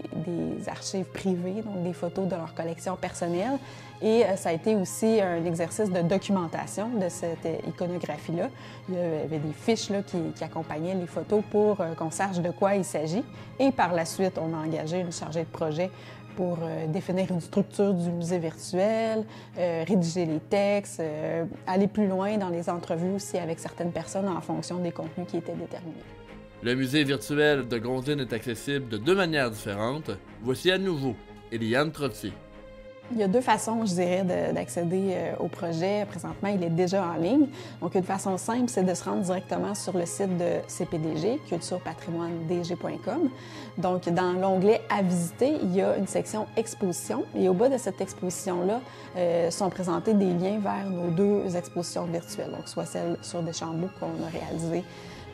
archives privées, donc des photos de leur collection personnelle. Et ça a été aussi un exercice de documentation de cette iconographie-là. Il y avait des fiches là, qui accompagnaient les photos pour qu'on sache de quoi il s'agit. Et par la suite, on a engagé une chargée de projet pour définir une structure du musée virtuel, rédiger les textes, aller plus loin dans les entrevues aussi avec certaines personnes en fonction des contenus qui étaient déterminés. Le musée virtuel de Grondines est accessible de 2 manières différentes. Voici à nouveau Éliane Trottier. Il y a 2 façons, je dirais, d'accéder au projet. Présentement, il est déjà en ligne. Donc, une façon simple, c'est de se rendre directement sur le site de CPDG, culturepatrimoinedg.com. Donc, dans l'onglet « À visiter », il y a une section « Exposition ». Et au bas de cette exposition-là, sont présentés des liens vers nos 2 expositions virtuelles, donc soit celle sur Deschambault qu'on a réalisée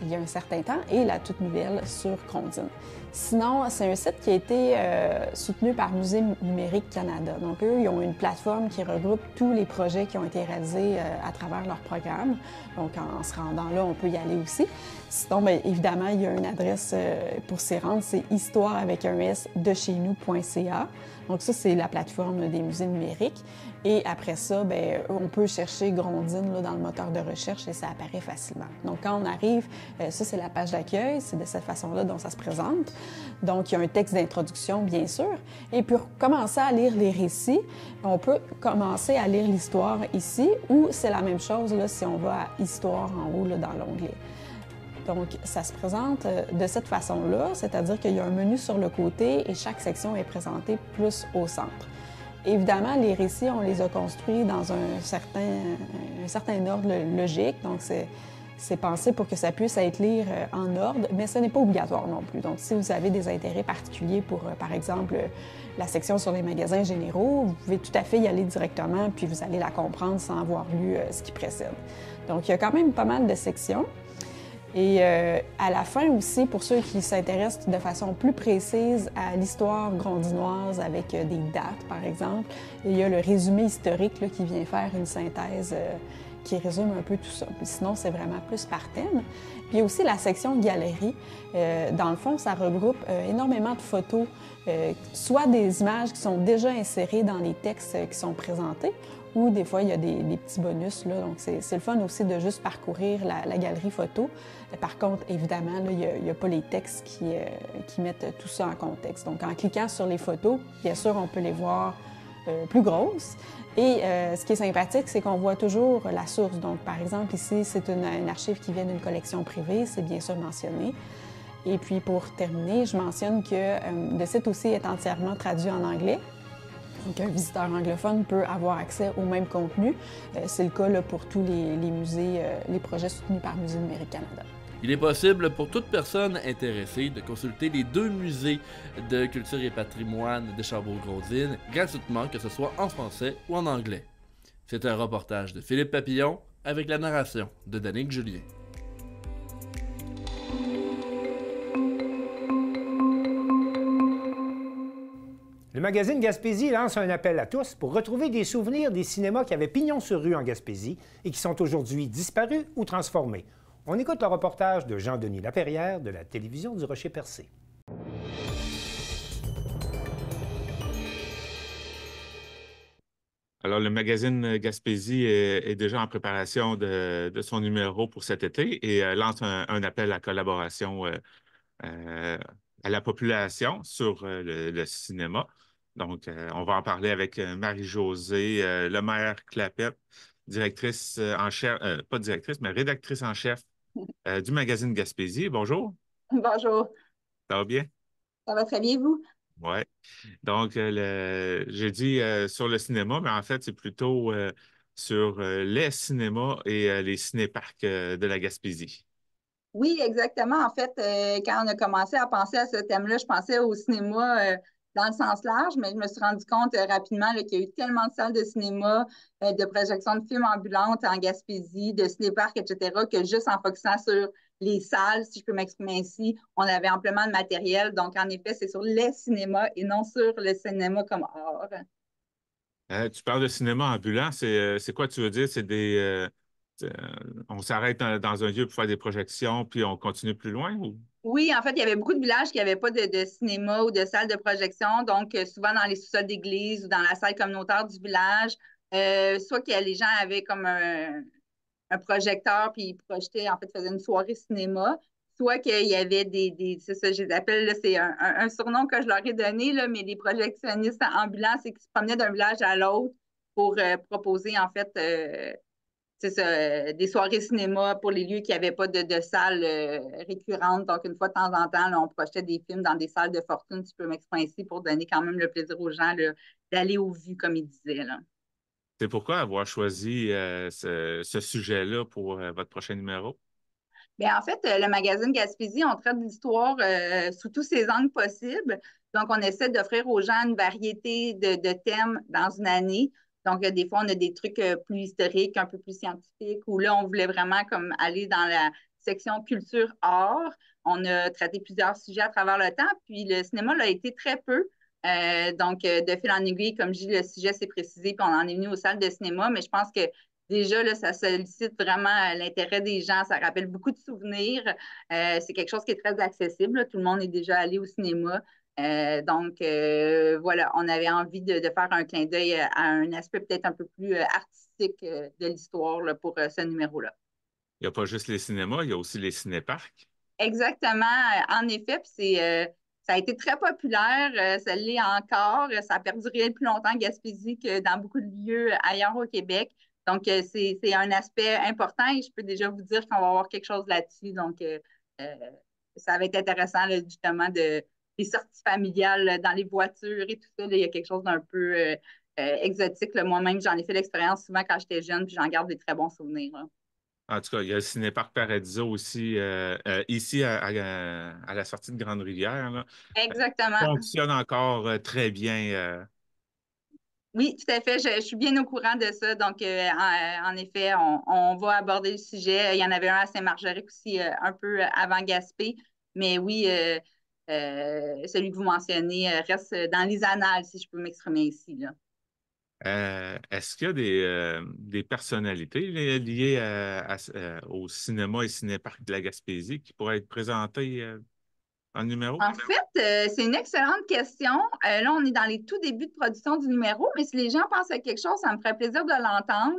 il y a un certain temps et la toute nouvelle sur Grondines. Sinon, c'est un site qui a été soutenu par Musée numérique Canada. Donc, eux, ils ont une plateforme qui regroupe tous les projets qui ont été réalisés à travers leur programme. Donc, en se rendant là, on peut y aller aussi. Sinon, bien, évidemment, il y a une adresse pour s'y rendre, c'est histoire avec un S de chez nous.ca. Donc, ça, c'est la plateforme des musées numériques. Et après ça, bien, on peut chercher Grondines là, dans le moteur de recherche et ça apparaît facilement. Donc, quand on arrive, ça, c'est la page d'accueil. C'est de cette façon-là dont ça se présente. Donc, il y a un texte d'introduction, bien sûr. Et pour commencer à lire les récits, on peut commencer à lire l'histoire ici ou c'est la même chose là, si on va à Histoire en haut là, dans l'onglet. Donc, ça se présente de cette façon-là, c'est-à-dire qu'il y a un menu sur le côté et chaque section est présentée plus au centre. Évidemment, les récits, on les a construits dans un certain ordre logique, donc c'est pensé pour que ça puisse être lire en ordre, mais ce n'est pas obligatoire non plus. Donc, si vous avez des intérêts particuliers pour, par exemple, la section sur les magasins généraux, vous pouvez tout à fait y aller directement, puis vous allez la comprendre sans avoir lu ce qui précède. Donc, il y a quand même pas mal de sections. Et à la fin aussi, pour ceux qui s'intéressent de façon plus précise à l'histoire grondinoise avec des dates, par exemple, il y a le résumé historique là, qui vient faire une synthèse qui résume un peu tout ça. Puis sinon, c'est vraiment plus par thème. Puis il y a aussi la section galerie. Dans le fond, ça regroupe énormément de photos, soit des images qui sont déjà insérées dans les textes qui sont présentés, ou des fois, il y a des petits bonus. Là. Donc, c'est le fun aussi de juste parcourir la galerie photo. Par contre, évidemment, là, il n'y a pas les textes qui mettent tout ça en contexte. Donc, en cliquant sur les photos, bien sûr, on peut les voir plus grosses. Et ce qui est sympathique, c'est qu'on voit toujours la source. Donc, par exemple, ici, c'est une archive qui vient d'une collection privée, c'est bien sûr mentionné. Et puis, pour terminer, je mentionne que le site aussi est entièrement traduit en anglais. Donc, un visiteur anglophone peut avoir accès au même contenu. C'est le cas là, pour tous les musées, les projets soutenus par Musée numérique Canada. Il est possible pour toute personne intéressée de consulter les 2 musées de culture et patrimoine de Deschambault-Grondines gratuitement, que ce soit en français ou en anglais. C'est un reportage de Philippe Papillon avec la narration de Danick Julien. Le magazine Gaspésie lance un appel à tous pour retrouver des souvenirs des cinémas qui avaient pignon sur rue en Gaspésie et qui sont aujourd'hui disparus ou transformés. On écoute le reportage de Jean-Denis Laperrière de la télévision du Rocher-Percé. Alors, le magazine Gaspésie est déjà en préparation de son numéro pour cet été et lance un appel à collaboration à la population sur le cinéma. Donc, on va en parler avec Marie-Josée Lemaire-Clapette, directrice en chef, pas directrice, mais rédactrice en chef du magazine Gaspésie. Bonjour. Bonjour. Ça va bien? Ça va très bien, vous? Oui. Donc, j'ai dit sur le cinéma, mais en fait, c'est plutôt sur les cinémas et les cinéparcs de la Gaspésie. Oui, exactement. En fait, quand on a commencé à penser à ce thème-là, je pensais au cinéma dans le sens large, mais je me suis rendu compte rapidement qu'il y a eu tellement de salles de cinéma, de projections de films ambulantes en Gaspésie, de cinéparcs, etc., que juste en focusant sur les salles, si je peux m'exprimer ainsi, on avait amplement de matériel. Donc, en effet, c'est sur les cinémas et non sur le cinéma comme art. Tu parles de cinéma ambulant, c'est quoi tu veux dire? C'est des... on s'arrête dans un lieu pour faire des projections, puis on continue plus loin? Ou? Oui, en fait, il y avait beaucoup de villages qui n'avaient pas de cinéma ou de salle de projection. Donc, souvent dans les sous-sols d'église ou dans la salle communautaire du village, soit que les gens avaient comme un projecteur, puis ils projetaient, en fait, faisaient une soirée cinéma, soit qu'il y avait c'est ça, je les appelle, là, c'est un surnom que je leur ai donné, là, mais des projectionnistes ambulants, c'est qu'ils se promenaient d'un village à l'autre pour proposer, en fait, c'est ça, des soirées cinéma pour les lieux qui n'avaient pas de salles récurrentes. Donc, une fois de temps en temps, là, on projetait des films dans des salles de fortune, si je peux m'exprimer ici, pour donner quand même le plaisir aux gens d'aller aux vues, comme ils disaient. Là. C'est pourquoi avoir choisi ce sujet-là pour votre prochain numéro? Bien, en fait, le magazine Gaspésie, on traite l'histoire sous tous ses angles possibles. Donc, on essaie d'offrir aux gens une variété de thèmes dans une année. Donc, des fois, on a des trucs plus historiques, un peu plus scientifiques, où là, on voulait vraiment comme aller dans la section culture-art. On a traité plusieurs sujets à travers le temps, puis le cinéma l'a été très peu. Donc, de fil en aiguille, comme je dis, le sujet s'est précisé, puis on en est venu aux salles de cinéma, mais je pense que déjà, là, ça sollicite vraiment l'intérêt des gens. Ça rappelle beaucoup de souvenirs. C'est quelque chose qui est très accessible. Là. Tout le monde est déjà allé au cinéma. Donc, voilà, on avait envie de faire un clin d'œil à un aspect peut-être un peu plus artistique de l'histoire là, pour ce numéro-là. Il n'y a pas juste les cinémas, il y a aussi les cinéparcs. Exactement. En effet, puis ça a été très populaire. Ça l'est encore. Ça a perduré plus longtemps en Gaspésie que dans beaucoup de lieux ailleurs au Québec. Donc, c'est un aspect important et je peux déjà vous dire qu'on va avoir quelque chose là-dessus. Donc, ça va être intéressant, là, justement, des sorties familiales dans les voitures et tout ça. Là, il y a quelque chose d'un peu exotique. Moi-même, j'en ai fait l'expérience souvent quand j'étais jeune, puis j'en garde des très bons souvenirs. Là. En tout cas, il y a le Cinéparc Paradiso aussi, ici à la sortie de Grande-Rivière. Là. Exactement. Ça fonctionne encore très bien. Oui, tout à fait. Je suis bien au courant de ça. Donc, en effet, on va aborder le sujet. Il y en avait un à Saint-Marguerite aussi, un peu avant Gaspé. Mais oui, celui que vous mentionnez reste dans les annales, si je peux m'exprimer ici. Là. Est-ce qu'il y a des personnalités liées au cinéma et cinéparc de la Gaspésie qui pourraient être présentées en numéro? En fait, c'est une excellente question. Là, on est dans les tout débuts de production du numéro, mais si les gens pensent à quelque chose, ça me ferait plaisir de l'entendre.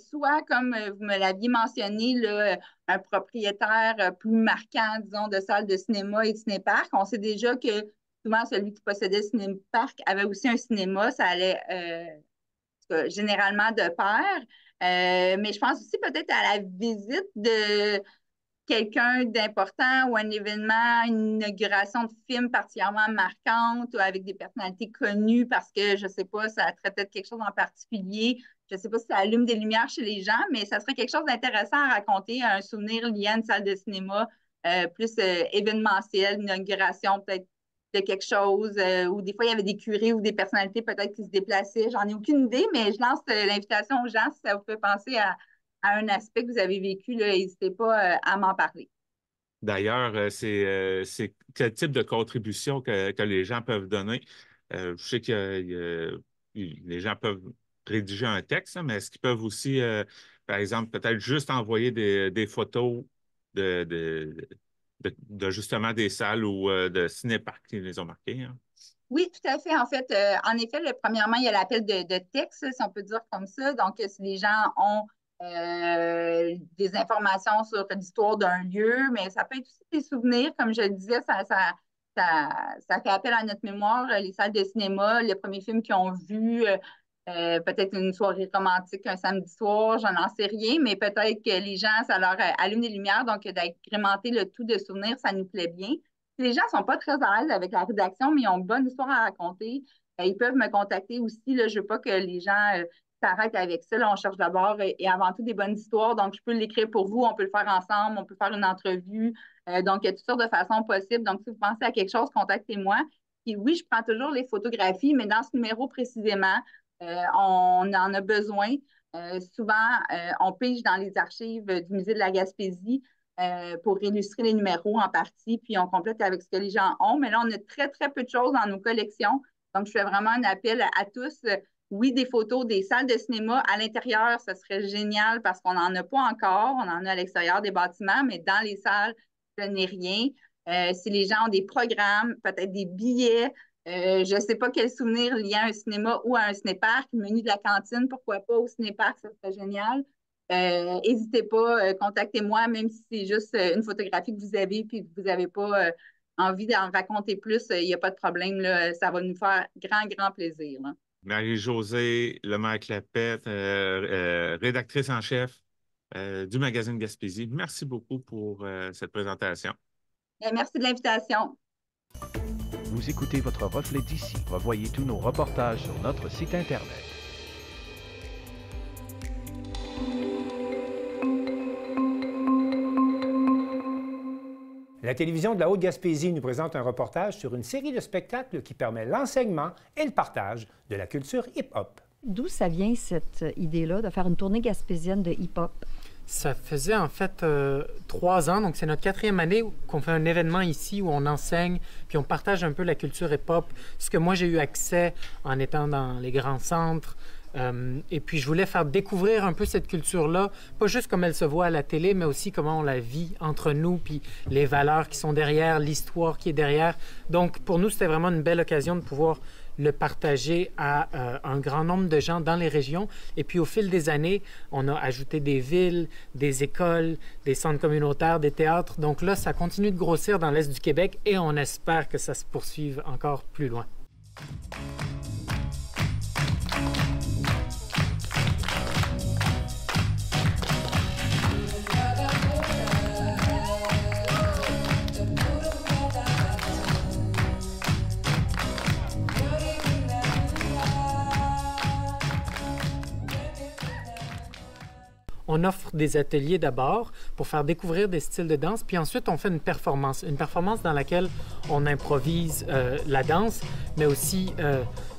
Soit, comme vous me l'aviez mentionné, là, un propriétaire plus marquant, disons, de salle de cinéma et de cinéparc. On sait déjà que souvent, celui qui possédait le cinéparc avait aussi un cinéma. Ça allait généralement de pair. Mais je pense aussi peut-être à la visite de quelqu'un d'important ou un événement, une inauguration de film particulièrement marquante ou avec des personnalités connues parce que, je ne sais pas, ça traitait de quelque chose en particulier. Je ne sais pas si ça allume des lumières chez les gens, mais ça serait quelque chose d'intéressant à raconter, un souvenir lié à une salle de cinéma plus événementiel, une inauguration peut-être de quelque chose, ou des fois, il y avait des curés ou des personnalités peut-être qui se déplaçaient. J'en ai aucune idée, mais je lance l'invitation aux gens si ça vous fait penser à un aspect que vous avez vécu, n'hésitez pas à m'en parler. D'ailleurs, c'est quel type de contribution que les gens peuvent donner? Je sais que les gens peuvent rédiger un texte, hein, mais est-ce qu'ils peuvent aussi, par exemple, peut-être juste envoyer des photos de justement des salles ou de cinéparcs qui les ont marqués? Hein? Oui, tout à fait. En fait, premièrement, il y a l'appel de texte, si on peut dire comme ça. Donc, si les gens ont des informations sur l'histoire d'un lieu, mais ça peut être aussi des souvenirs, comme je le disais, ça fait appel à notre mémoire, les salles de cinéma, le premier film qu'ils ont vu, peut-être une soirée romantique un samedi soir, j'en sais rien, mais peut-être que les gens, ça leur allume des lumières, donc d'agrémenter le tout de souvenirs, ça nous plaît bien. Les gens ne sont pas très à l'aise avec la rédaction, mais ils ont une bonne histoire à raconter. Ils peuvent me contacter aussi, là, je ne veux pas que les gens s'arrête avec ça. Là, on cherche d'abord et avant tout des bonnes histoires. Donc, je peux l'écrire pour vous, on peut le faire ensemble, on peut faire une entrevue. Donc, il y a toutes sortes de façons possibles. Donc, si vous pensez à quelque chose, contactez-moi. Puis oui, je prends toujours les photographies, mais dans ce numéro précisément, on en a besoin. Souvent, on pige dans les archives du Musée de la Gaspésie pour illustrer les numéros en partie, puis on complète avec ce que les gens ont. Mais là, on a très, très peu de choses dans nos collections. Donc, je fais vraiment un appel à tous. Oui, des photos des salles de cinéma à l'intérieur, ce serait génial parce qu'on n'en a pas encore. On en a à l'extérieur des bâtiments, mais dans les salles, je n'ai rien. Si les gens ont des programmes, peut-être des billets, je ne sais pas quel souvenir lié à un cinéma ou à un cinéparc, le menu de la cantine, pourquoi pas au cinéparc, ça serait génial. N'hésitez pas, contactez-moi, même si c'est juste une photographie que vous avez et que vous n'avez pas envie d'en raconter plus, il n'y a pas de problème, là, ça va nous faire grand plaisir. Là. Marie-Josée Lemaire-Clapette, rédactrice en chef du magazine Gaspésie. Merci beaucoup pour cette présentation. Merci de l'invitation. Vous écoutez votre reflet d'ici. Revoyez tous nos reportages sur notre site Internet. La télévision de la Haute-Gaspésie nous présente un reportage sur une série de spectacles qui permet l'enseignement et le partage de la culture hip-hop. D'où ça vient, cette idée-là, de faire une tournée gaspésienne de hip-hop? Ça faisait en fait 3 ans, donc c'est notre 4e année qu'on fait un événement ici où on enseigne, puis on partage un peu la culture hip-hop, ce que moi j'ai eu accès en étant dans les grands centres. Et puis je voulais faire découvrir un peu cette culture-là, pas juste comme elle se voit à la télé, mais aussi comment on la vit entre nous, puis les valeurs qui sont derrière, l'histoire qui est derrière. Donc pour nous, c'était vraiment une belle occasion de pouvoir le partager à un grand nombre de gens dans les régions. Et puis au fil des années, on a ajouté des villes, des écoles, des centres communautaires, des théâtres. Donc là, ça continue de grossir dans l'Est du Québec et on espère que ça se poursuive encore plus loin. On offre des ateliers d'abord pour faire découvrir des styles de danse, puis ensuite on fait une performance dans laquelle on improvise la danse, mais aussi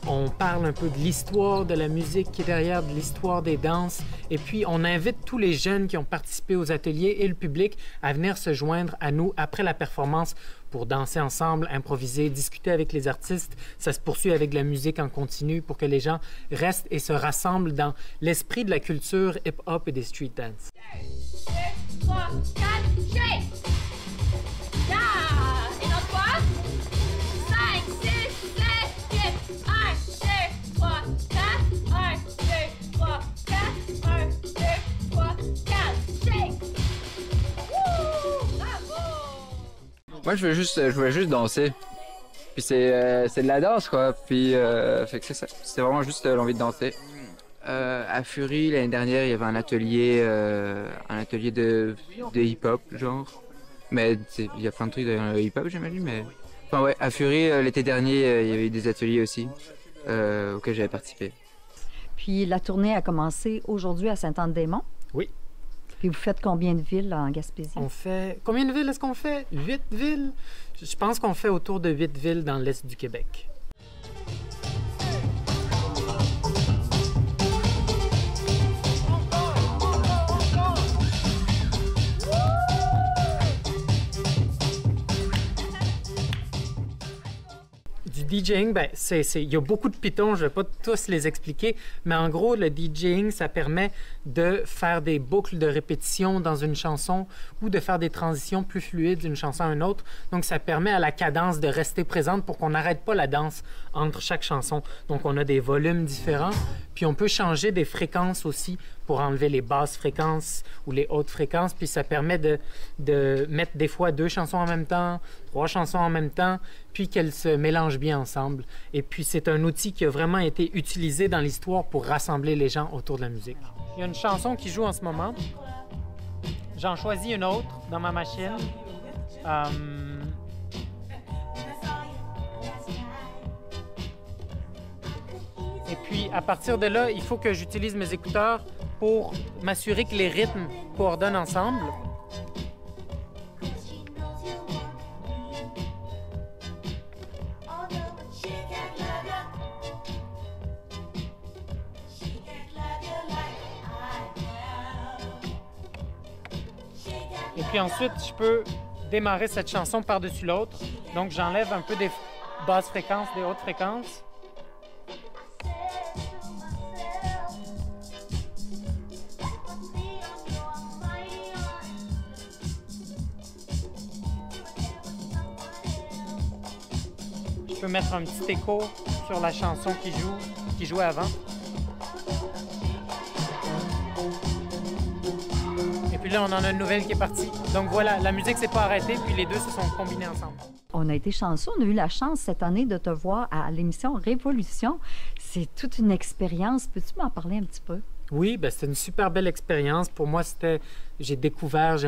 on parle un peu de l'histoire de la musique qui est derrière, de l'histoire des danses, et puis on invite tous les jeunes qui ont participé aux ateliers et le public à venir se joindre à nous après la performance pour danser ensemble, improviser, discuter avec les artistes. Ça se poursuit avec de la musique en continu pour que les gens restent et se rassemblent dans l'esprit de la culture hip-hop et des street dance. 2, 3, 4, shake! Yeah! Et dans 3, 5, 6, 7, 8, 1, 2, 3, 4, 1, 2, 3, 4, 1, 2, 3, 4, shake! Wouh! Bravo! Moi, je voulais juste danser. Puis c'est de la danse, quoi. Puis fait que c'est ça. C'était vraiment juste l'envie de danser. À Fury, l'année dernière, il y avait un atelier de hip-hop, genre. Mais il y a plein de trucs dans le hip-hop, j'imagine, mais... Enfin ouais, à Fury, l'été dernier, il y avait eu des ateliers aussi, auxquels j'avais participé. Puis la tournée a commencé aujourd'hui à Sainte-Anne-des-Monts. Oui. Puis vous faites combien de villes en Gaspésie? On fait... Combien de villes est-ce qu'on fait? 8 villes? Je pense qu'on fait autour de 8 villes dans l'est du Québec. Du DJing, ben, il y a beaucoup de pitons, je ne vais pas tous les expliquer, mais en gros, le DJing, ça permet de faire des boucles de répétition dans une chanson ou de faire des transitions plus fluides d'une chanson à une autre. Donc, ça permet à la cadence de rester présente pour qu'on n'arrête pas la danse entre chaque chanson. Donc, on a des volumes différents, puis on peut changer des fréquences aussi pour enlever les basses fréquences ou les hautes fréquences, puis ça permet de mettre des fois 2 chansons en même temps, 3 chansons en même temps, puis qu'elles se mélangent bien ensemble. Et puis c'est un outil qui a vraiment été utilisé dans l'histoire pour rassembler les gens autour de la musique. Il y a une chanson qui joue en ce moment. J'en choisis une autre dans ma machine. Et puis, à partir de là, il faut que j'utilise mes écouteurs pour m'assurer que les rythmes coordonnent ensemble. Et puis ensuite, je peux démarrer cette chanson par-dessus l'autre. Donc, j'enlève un peu des basses fréquences, des hautes fréquences. Je peux mettre un petit écho sur la chanson qui jouait avant. Et puis là, on en a une nouvelle qui est partie. Donc voilà, la musique s'est pas arrêtée, puis les deux se sont combinés ensemble. On a été chanceux, on a eu la chance cette année de te voir à l'émission Révolution. C'est toute une expérience. Peux-tu m'en parler un petit peu? Oui, ben, c'était une super belle expérience. Pour moi, j'ai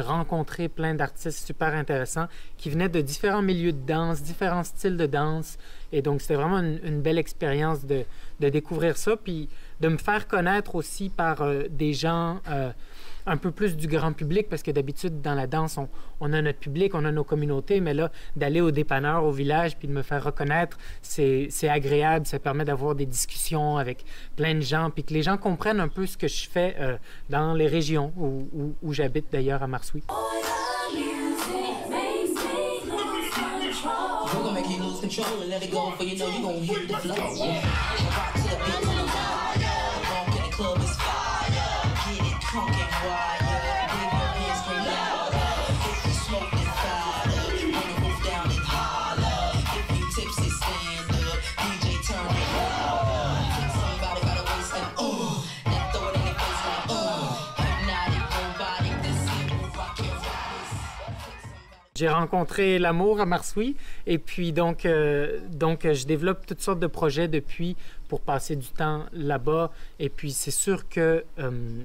rencontré plein d'artistes super intéressants qui venaient de différents milieux de danse, différents styles de danse. Et donc, c'était vraiment une belle expérience de découvrir ça, puis de me faire connaître aussi par des gens un peu plus du grand public, parce que d'habitude, dans la danse, on a notre public, on a nos communautés, mais là, d'aller au dépanneur, au village, puis de me faire reconnaître, c'est agréable, ça permet d'avoir des discussions avec plein de gens, puis que les gens comprennent un peu ce que je fais dans les régions où j'habite, d'ailleurs, à Marsouilles. J'ai rencontré l'amour à Marsouilles et puis donc je développe toutes sortes de projets depuis pour passer du temps là-bas. Et puis c'est sûr que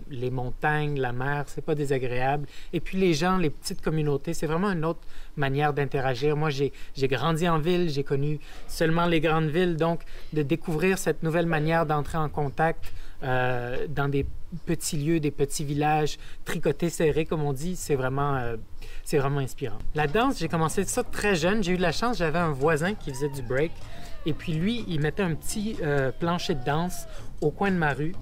les montagnes, la mer, c'est pas désagréable. Et puis les gens, les petites communautés, c'est vraiment une autre manière d'interagir. Moi, j'ai grandi en ville, j'ai connu seulement les grandes villes, donc de découvrir cette nouvelle manière d'entrer en contact dans petits lieux, des petits villages, tricotés serrés, comme on dit, c'est vraiment inspirant. La danse, j'ai commencé ça très jeune. J'ai eu de la chance, j'avais un voisin qui faisait du break. Et puis lui, il mettait un petit plancher de danse au coin de ma rue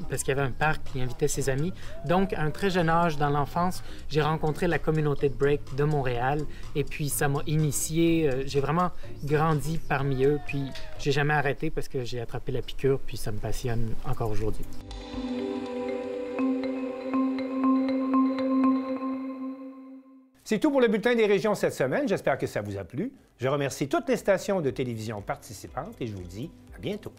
parce qu'il y avait un parc, il invitait ses amis. Donc, à un très jeune âge, dans l'enfance, j'ai rencontré la communauté de break de Montréal. Et puis, ça m'a initié. J'ai vraiment grandi parmi eux. Puis, j'ai jamais arrêté parce que j'ai attrapé la piqûre. Puis, ça me passionne encore aujourd'hui. C'est tout pour le bulletin des régions cette semaine. J'espère que ça vous a plu. Je remercie toutes les stations de télévision participantes et je vous dis à bientôt.